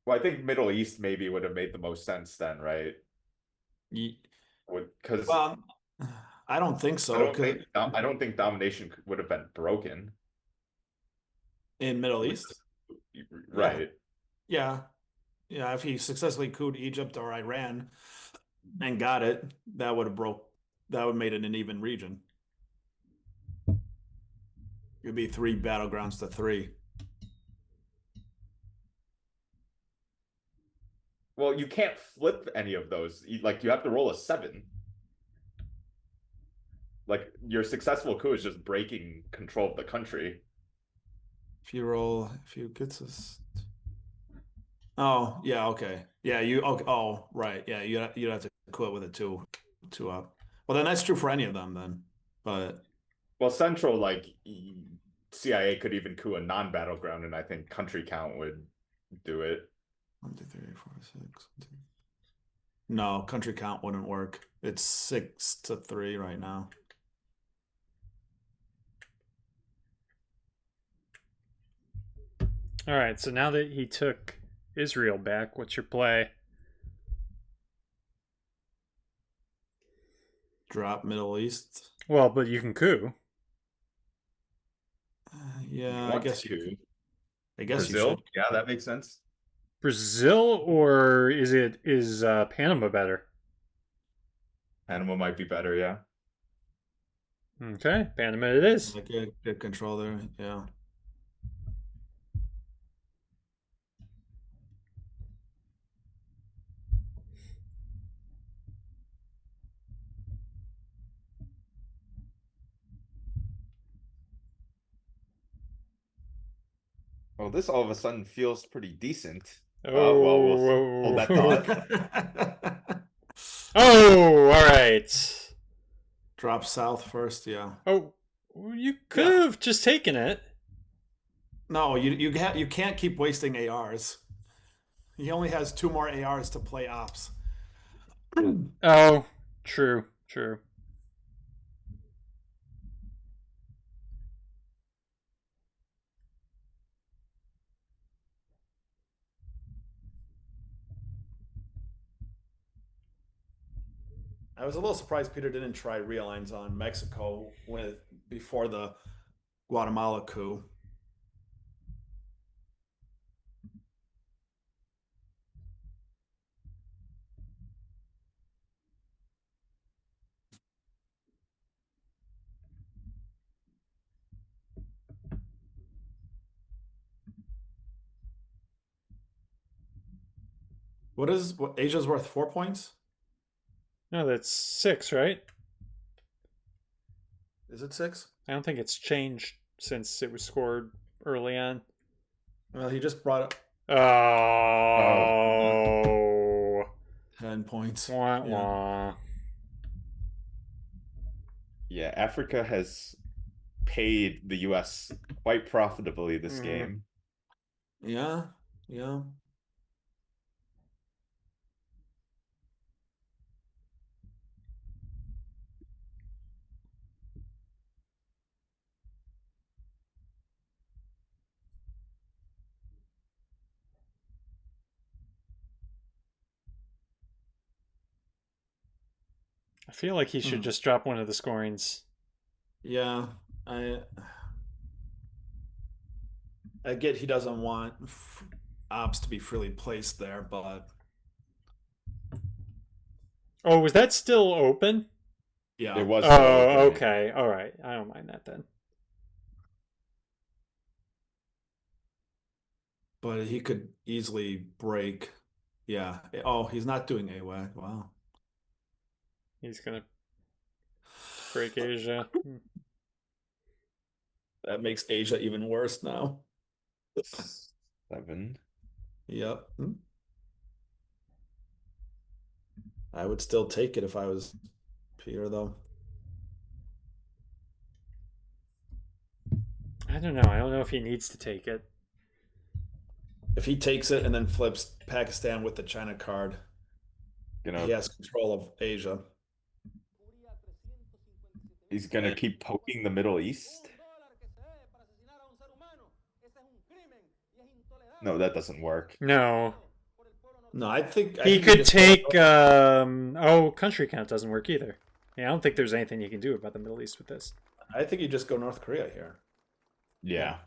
Well, I think Middle East maybe would have made the most sense then, right? Because Well, I don't think I so. don't think domination would have been broken. In Middle East, Right. yeah. If he successfully couped Egypt or Iran and got it, that would made it an even region. It'd be 3 battlegrounds to 3. Well, you can't flip any of those. Like, you have to roll a 7. Like, your successful coup is just breaking control of the country. If you get this. Oh, yeah, okay. Yeah, okay. Oh, right. Yeah, you'd have to quit with a 2 up. Well, then that's true for any of them then. But Well, Central, like, CIA could even coup a non-battleground, and I think country count would do it. 1, 2, 3, 4, 6. No, country count wouldn't work. It's 6-3 right now. All right, so now that he took Israel back, what's your play? Drop Middle East. Well, but you can coup. Yeah, I Want guess to you. coup. I guess you Brazil? should. Yeah, that makes sense. Brazil, or is Panama better? Panama might be better, yeah. Okay, Panama it is. Like good control there. Yeah. Well, this all of a sudden feels pretty decent. Oh, Well, we'll hold that thought. Oh, all right. Drop south first, yeah. Oh, you could have just taken it. No, you can't keep wasting ARs. He only has 2 more ARs to play ops. Oh, true. I was a little surprised Peter didn't try realigns on Mexico before the Guatemala coup. What Asia's worth 4 points? No, that's 6, right? Is it 6? I don't think it's changed since it was scored early on. Well, he just brought up Oh. 10 points. Wah, Yeah. wah. Yeah, Africa has paid the US quite profitably this game. Yeah. I feel like he should just drop one of the scorings. Yeah. I get he doesn't want ops to be freely placed there, but Oh, was that still open? yeah. It was still open. Okay. All right. I don't mind that then. But he could easily break. Yeah. Oh, he's not doing AWAC. Wow. He's gonna break Asia. That makes Asia even worse now. 7. Yep. I would still take it if I was Peter, though. I don't know. I don't know if he needs to take it. If he takes it and then flips Pakistan with the China card, he has control of Asia. He's gonna keep poking the Middle East. No, that doesn't work. No. No, I think He could take. Country count doesn't work either. Yeah, I don't think there's anything you can do about the Middle East with this. I think you just go North Korea here. Yeah.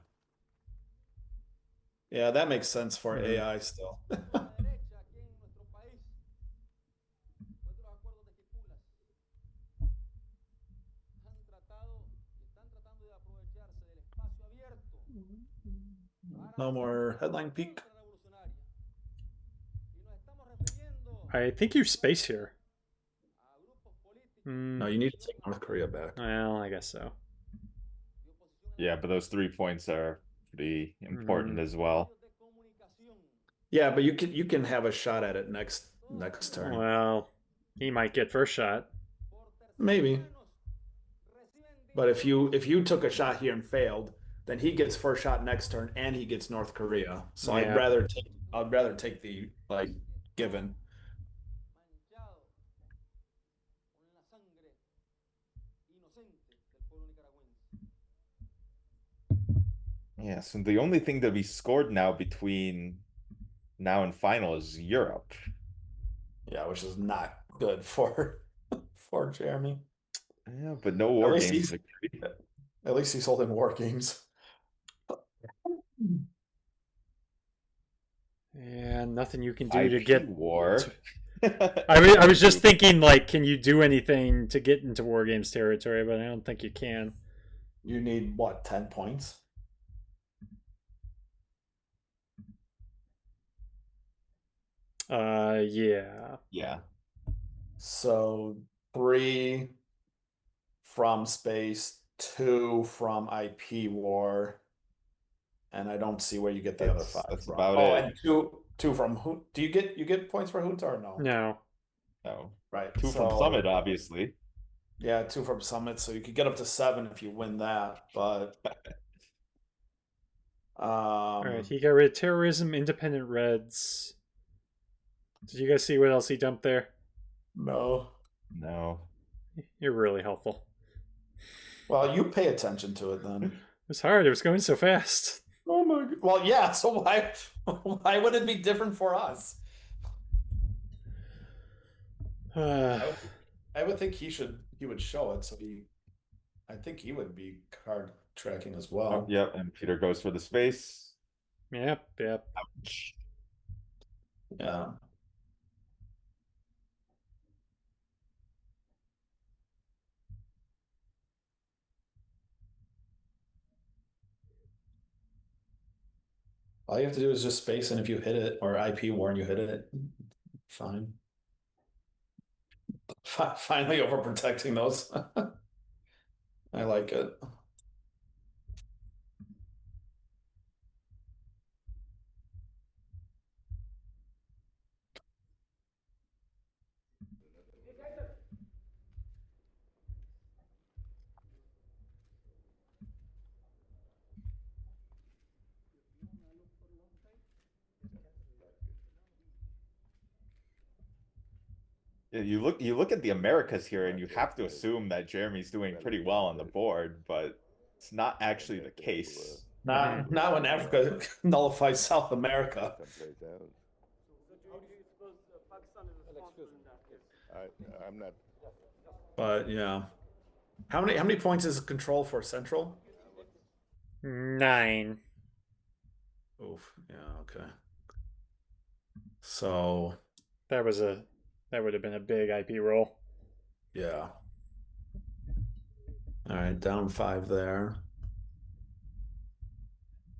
Yeah, that makes sense for AI still. No more headline peak. I think you space here. No, you need to take North Korea back. Well, I guess so. Yeah, but those 3 points are pretty important as well. Yeah, but you can have a shot at it next turn. Well, he might get first shot. Maybe. But if you took a shot here and failed, then he gets first shot next turn and he gets North Korea. So Yeah. I'd rather take I'd rather take the like given. manchado con la sangre inocente del pueblo nicaragüense. Yeah, so the only thing to be scored now between now and final is Europe. Yeah, which is not good for for Jeremy. Yeah, but no war least games he's- victory. At least he's holding war games. Yeah, nothing you can do to IP get. war. I was just thinking, like, can you do anything to get into war games territory? But I don't think you can. You need what, 10 points? Yeah. Yeah. So 3 from space, 2 from IP war, and I don't see where you get the other 5 That's from. about Oh, it. and two from who? Do you get points for Junta or no? No. No. Right. 2 from so- Summit, obviously. Yeah, 2 from Summit, so you could get up to 7 if you win that, but All right, he got rid of terrorism, independent Reds. Did you guys see what else he dumped there? no. No. You're really helpful. Well, you pay attention to it then. It was hard. It was going so fast. Oh my god. Well, yeah, so why would it be different for us? I would think he would show it, so I think he would be card tracking as well. Oh, yep, and Peter goes for the space. Yep. Ouch. Yeah. All you have to do is just space, and if you hit it, or IP warn you hit it, fine. Finally overprotecting those. I like it. Yeah, you look at the Americas here, and you have to assume that Jeremy's doing pretty well on the board, but it's not actually the case. Not when Africa nullifies South America. I'm not. But yeah. How many points is control for Central? 9. Oof. Yeah, okay. So That would have been a big IP roll. yeah. All right, down 5 there.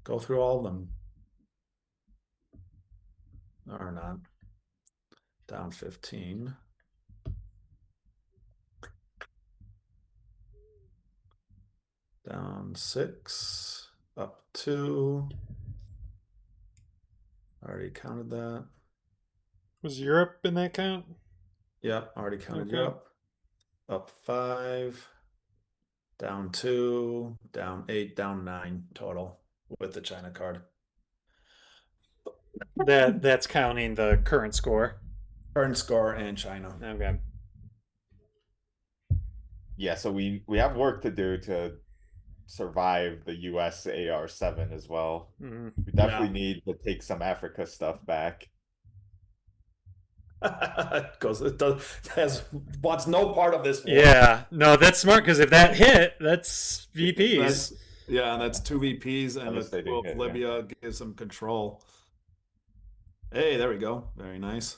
Go through all of them. Or not. Down 15. Down 6. Up 2. Already counted that. Was Europe in that count? Yep, already counted Okay. Europe. Up 5. Down 2. Down 8. Down 9 total with the China card. That's counting the current score. Current score and China. Okay. Yeah, so we have work to do to survive the US AR7 as well. Mhm. We definitely need to take some Africa stuff back. Wants no part of this war. Yeah. No, that's smart because if that hit, that's VPs. That's 2 VPs, and if Devastating hit, yeah. Libya gives them control. Hey, there we go. Very nice.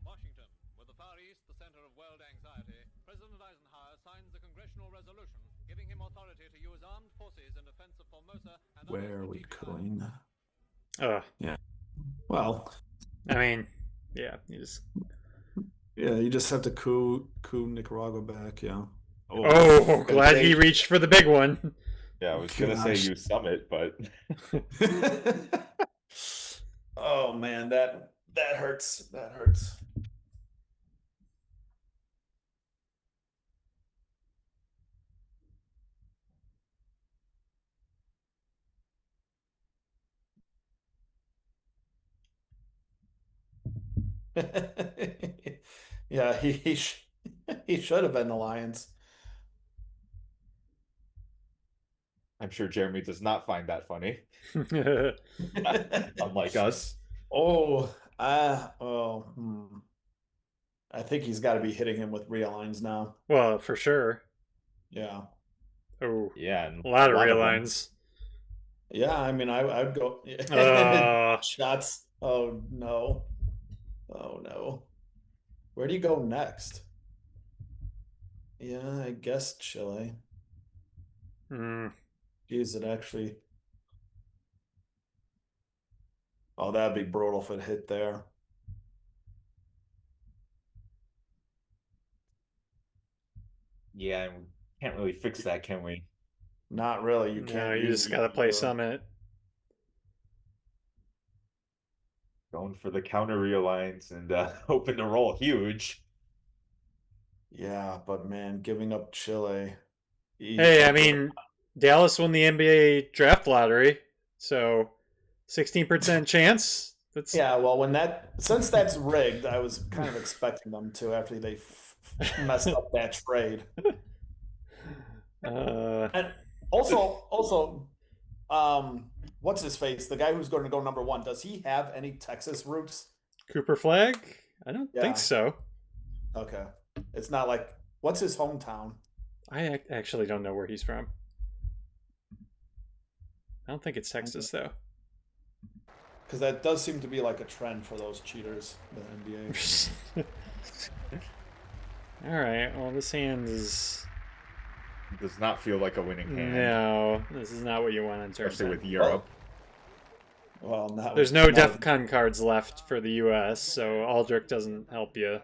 Washington, with the Far East the center of world anxiety, President Eisenhower signs a congressional resolution giving him authority to use armed forces in defense of Formosa and other Where are we strategic going? Yeah. Well, I mean, yeah. you just have to coup Nicaragua back. Yeah. Oh, glad he reached for the big one. Yeah, I was gonna say Gosh. use Summit, but Oh man, that hurts. That hurts. Yeah, he should have been the Lions. I'm sure Jeremy does not find that funny, unlike us. Oh, I think he's got to be hitting him with realigns now. Well, for sure. Yeah, Oh, Yeah, and a lot a of lot of them. realigns. yeah. I mean, I'd go Uh, shots. Oh no, oh no. Where do you go next? Yeah, I guess Chile. mm, Geez, it actually. Oh, that'd be brutal if it hit there. Yeah, and we can't really fix that, can we? Not really. You no, can't you use just gotta play your. Summit. Going for the counter realigns and hoping to roll huge. Yeah, but man, giving up Chile. Hey, I mean, Dallas won the NBA draft lottery, so 16% chance. That's Yeah, well, since that's rigged, I was kind of expecting them to after they messed up that trade. uh, And also, what's his face? The guy who's going to go number one. Does he have any Texas roots? Cooper Flag? I don't Yeah. think so. Okay, it's not like what's his hometown? I actually don't know where he's from. I don't think it's Texas though. Because that does seem to be like a trend for those cheaters, the NBA. All right. Well, this hand is Does not feel like a winning hand, no. This is not what you want in terms especially of. with Europe. Well, not There's no not with- DEFCON cards left for the U.S., so Aldrich doesn't help you. I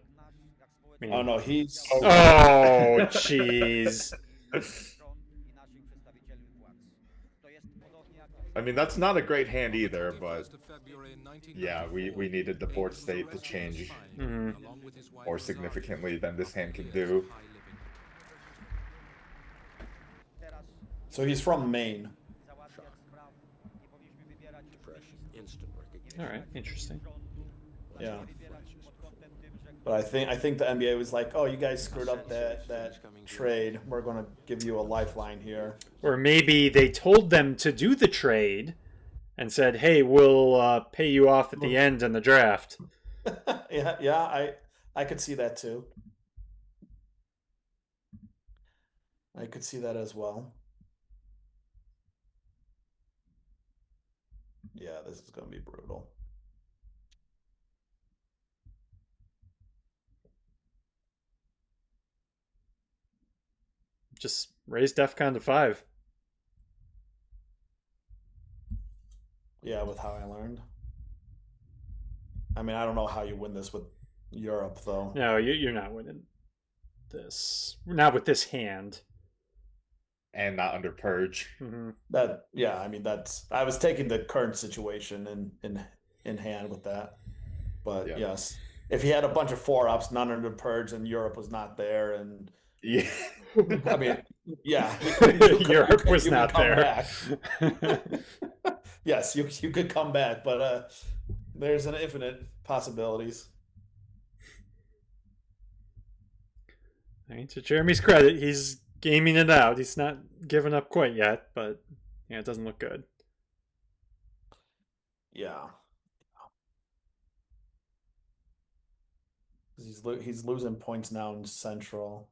mean, Oh no, he's. oh, jeez. I mean, that's not a great hand either, but yeah, we needed the board state to change more significantly than this hand can do. So he's from Maine. All right, interesting. Yeah. But I think the NBA was like, oh, you guys screwed up that trade. We're going to give you a lifeline here. Or maybe they told them to do the trade and said, "Hey, we'll pay you off at the end in the draft." Yeah, I could see that too. I could see that as well. Yeah, this is going to be brutal. Just raise DEFCON to 5. Yeah, with how I learned. I mean, I don't know how you win this with Europe, though. No, you're not winning this. Not with this hand. And not under purge. Yeah, I mean that's. I was taking the current situation in hand with that, but Yeah. yes, if he had a bunch of 4-ups, none under purge, and Europe was not there, and Yeah. I mean, yeah, Europe was not come there. back. Yes, you could come back, but there's an infinite possibilities. I mean, to Jeremy's credit, he's gaming it out. He's not given up quite yet, but yeah, it doesn't look good. Yeah, he's losing points now in Central.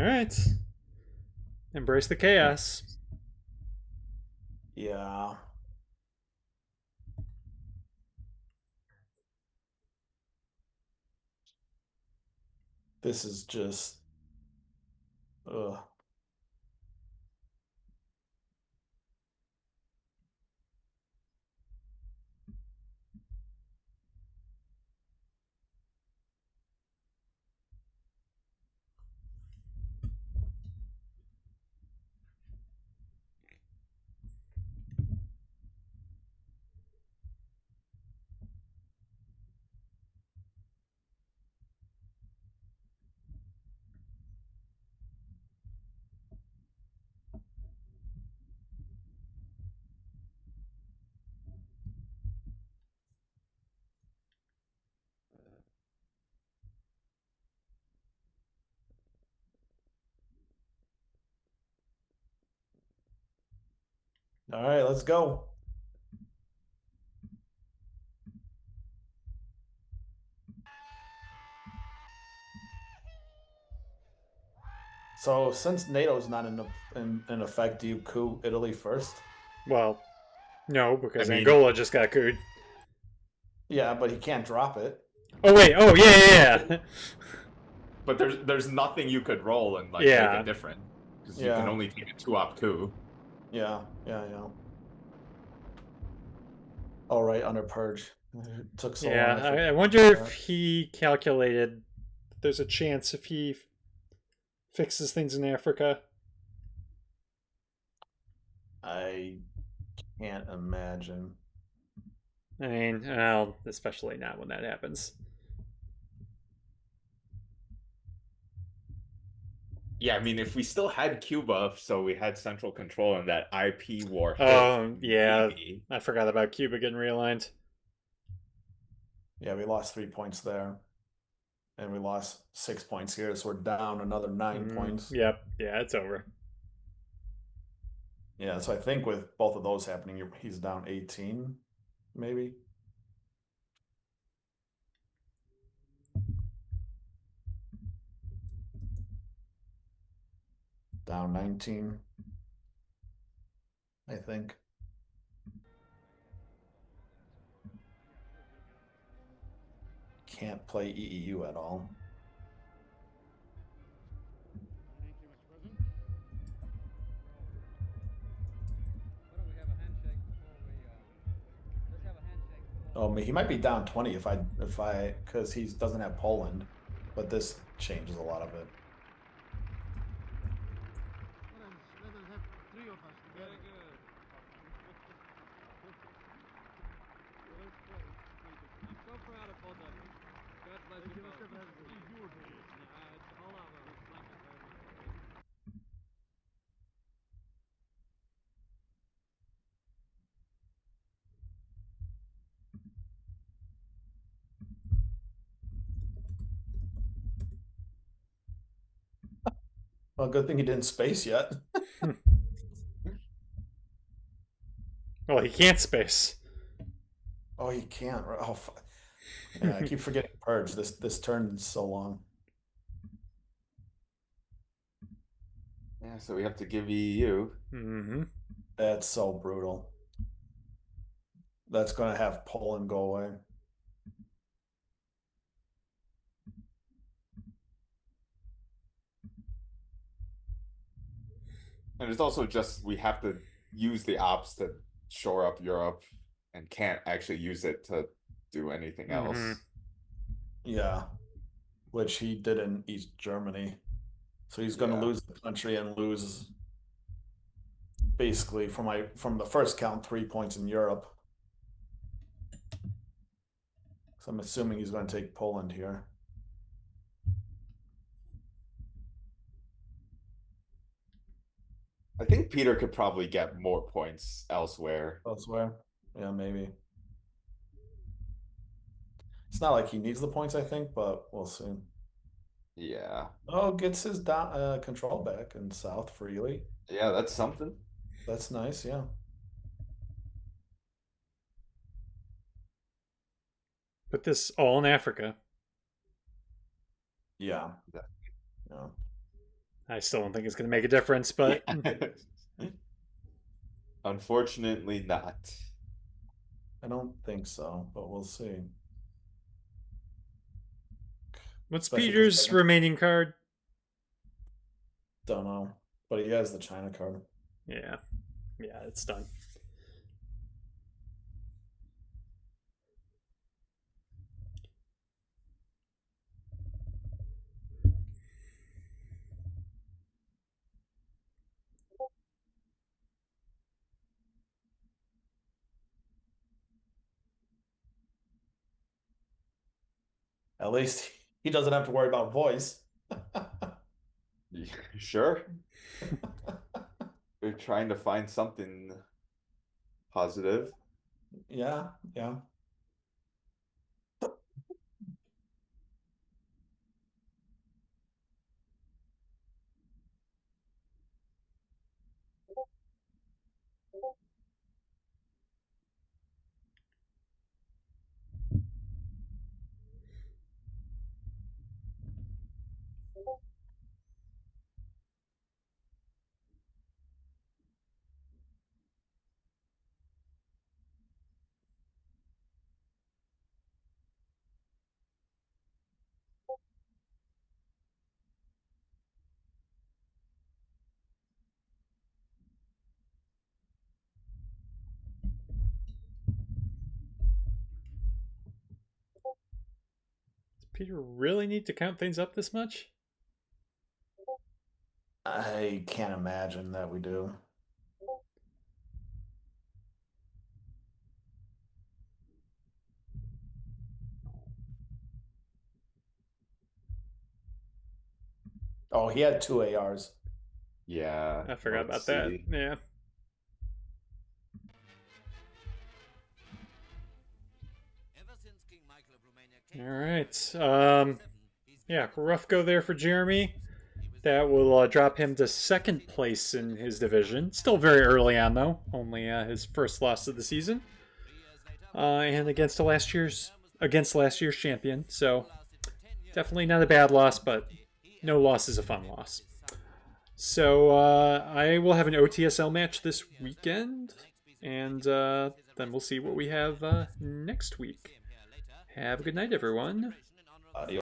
right. Embrace the chaos. Yeah. This is just. Ugh. All right, let's go. So since NATO's not in effect, do you coup Italy first? Well, no, because I mean- Angola just got cooed. Yeah, but he can't drop it. Oh wait. Oh yeah. But there's nothing you could roll and like Yeah. make it different because you Yeah. can only take a 2-op coup. Yeah. Oh, right, under purge. It took so long. Yeah. I wonder if he calculated there's a chance if he fixes things in Africa. I can't imagine. I mean, well, especially not when that happens. Yeah, I mean, if we still had Cuba, so we had central control and that IP war. Oh, yeah. maybe. I forgot about Cuba getting realigned. Yeah, we lost 3 points there. And we lost 6 points here, so we're down another 9 points. Yep. Yeah, it's over. Yeah, so I think with both of those happening, he's down 18, maybe. Down 19, I think. Can't play EEU at all. Oh, he might be down 20 because he doesn't have Poland, but this changes a lot of it. Well, good thing he didn't space yet. Well, he can't space. Oh, he can't. Oh, yeah, I keep forgetting purge. This turn is so long. Yeah, so we have to give EU. Mm-hmm. That's so brutal. That's going to have Poland go away. And it's also just we have to use the ops to shore up Europe and can't actually use it to do anything else. Yeah, which he did in East Germany. So he's going to lose the country and lose basically from the first count 3 points in Europe. So I'm assuming he's going to take Poland here. I think Peter could probably get more points elsewhere. Elsewhere, yeah, maybe. It's not like he needs the points, I think, but we'll see. Yeah. Oh, gets his control back in South freely. Yeah, that's something. That's nice, yeah. Put this all in Africa. Yeah. Yeah. Yeah. I still don't think it's going to make a difference, but Unfortunately not. I don't think so, but we'll see. what's Especially 'cause Peter's Megan- remaining card? Don't know, but he has the China card. Yeah, it's done. At least he doesn't have to worry about voice. Sure. We're trying to find something positive. Yeah. Does Peter really need to count things up this much? I can't imagine that we do. Oh, he had 2 ARs. Yeah. I forgot let's about that. see. Yeah. Ever since King Michael of Romania came All right. Yeah, rough go there for Jeremy. That will drop him to second place in his division. Still very early on, though. Only his first loss of the season. And against last year's champion. So definitely not a bad loss, but no loss is a fun loss. So I will have an OTSL match this weekend, and then we'll see what we have next week. Have a good night, everyone. Adios.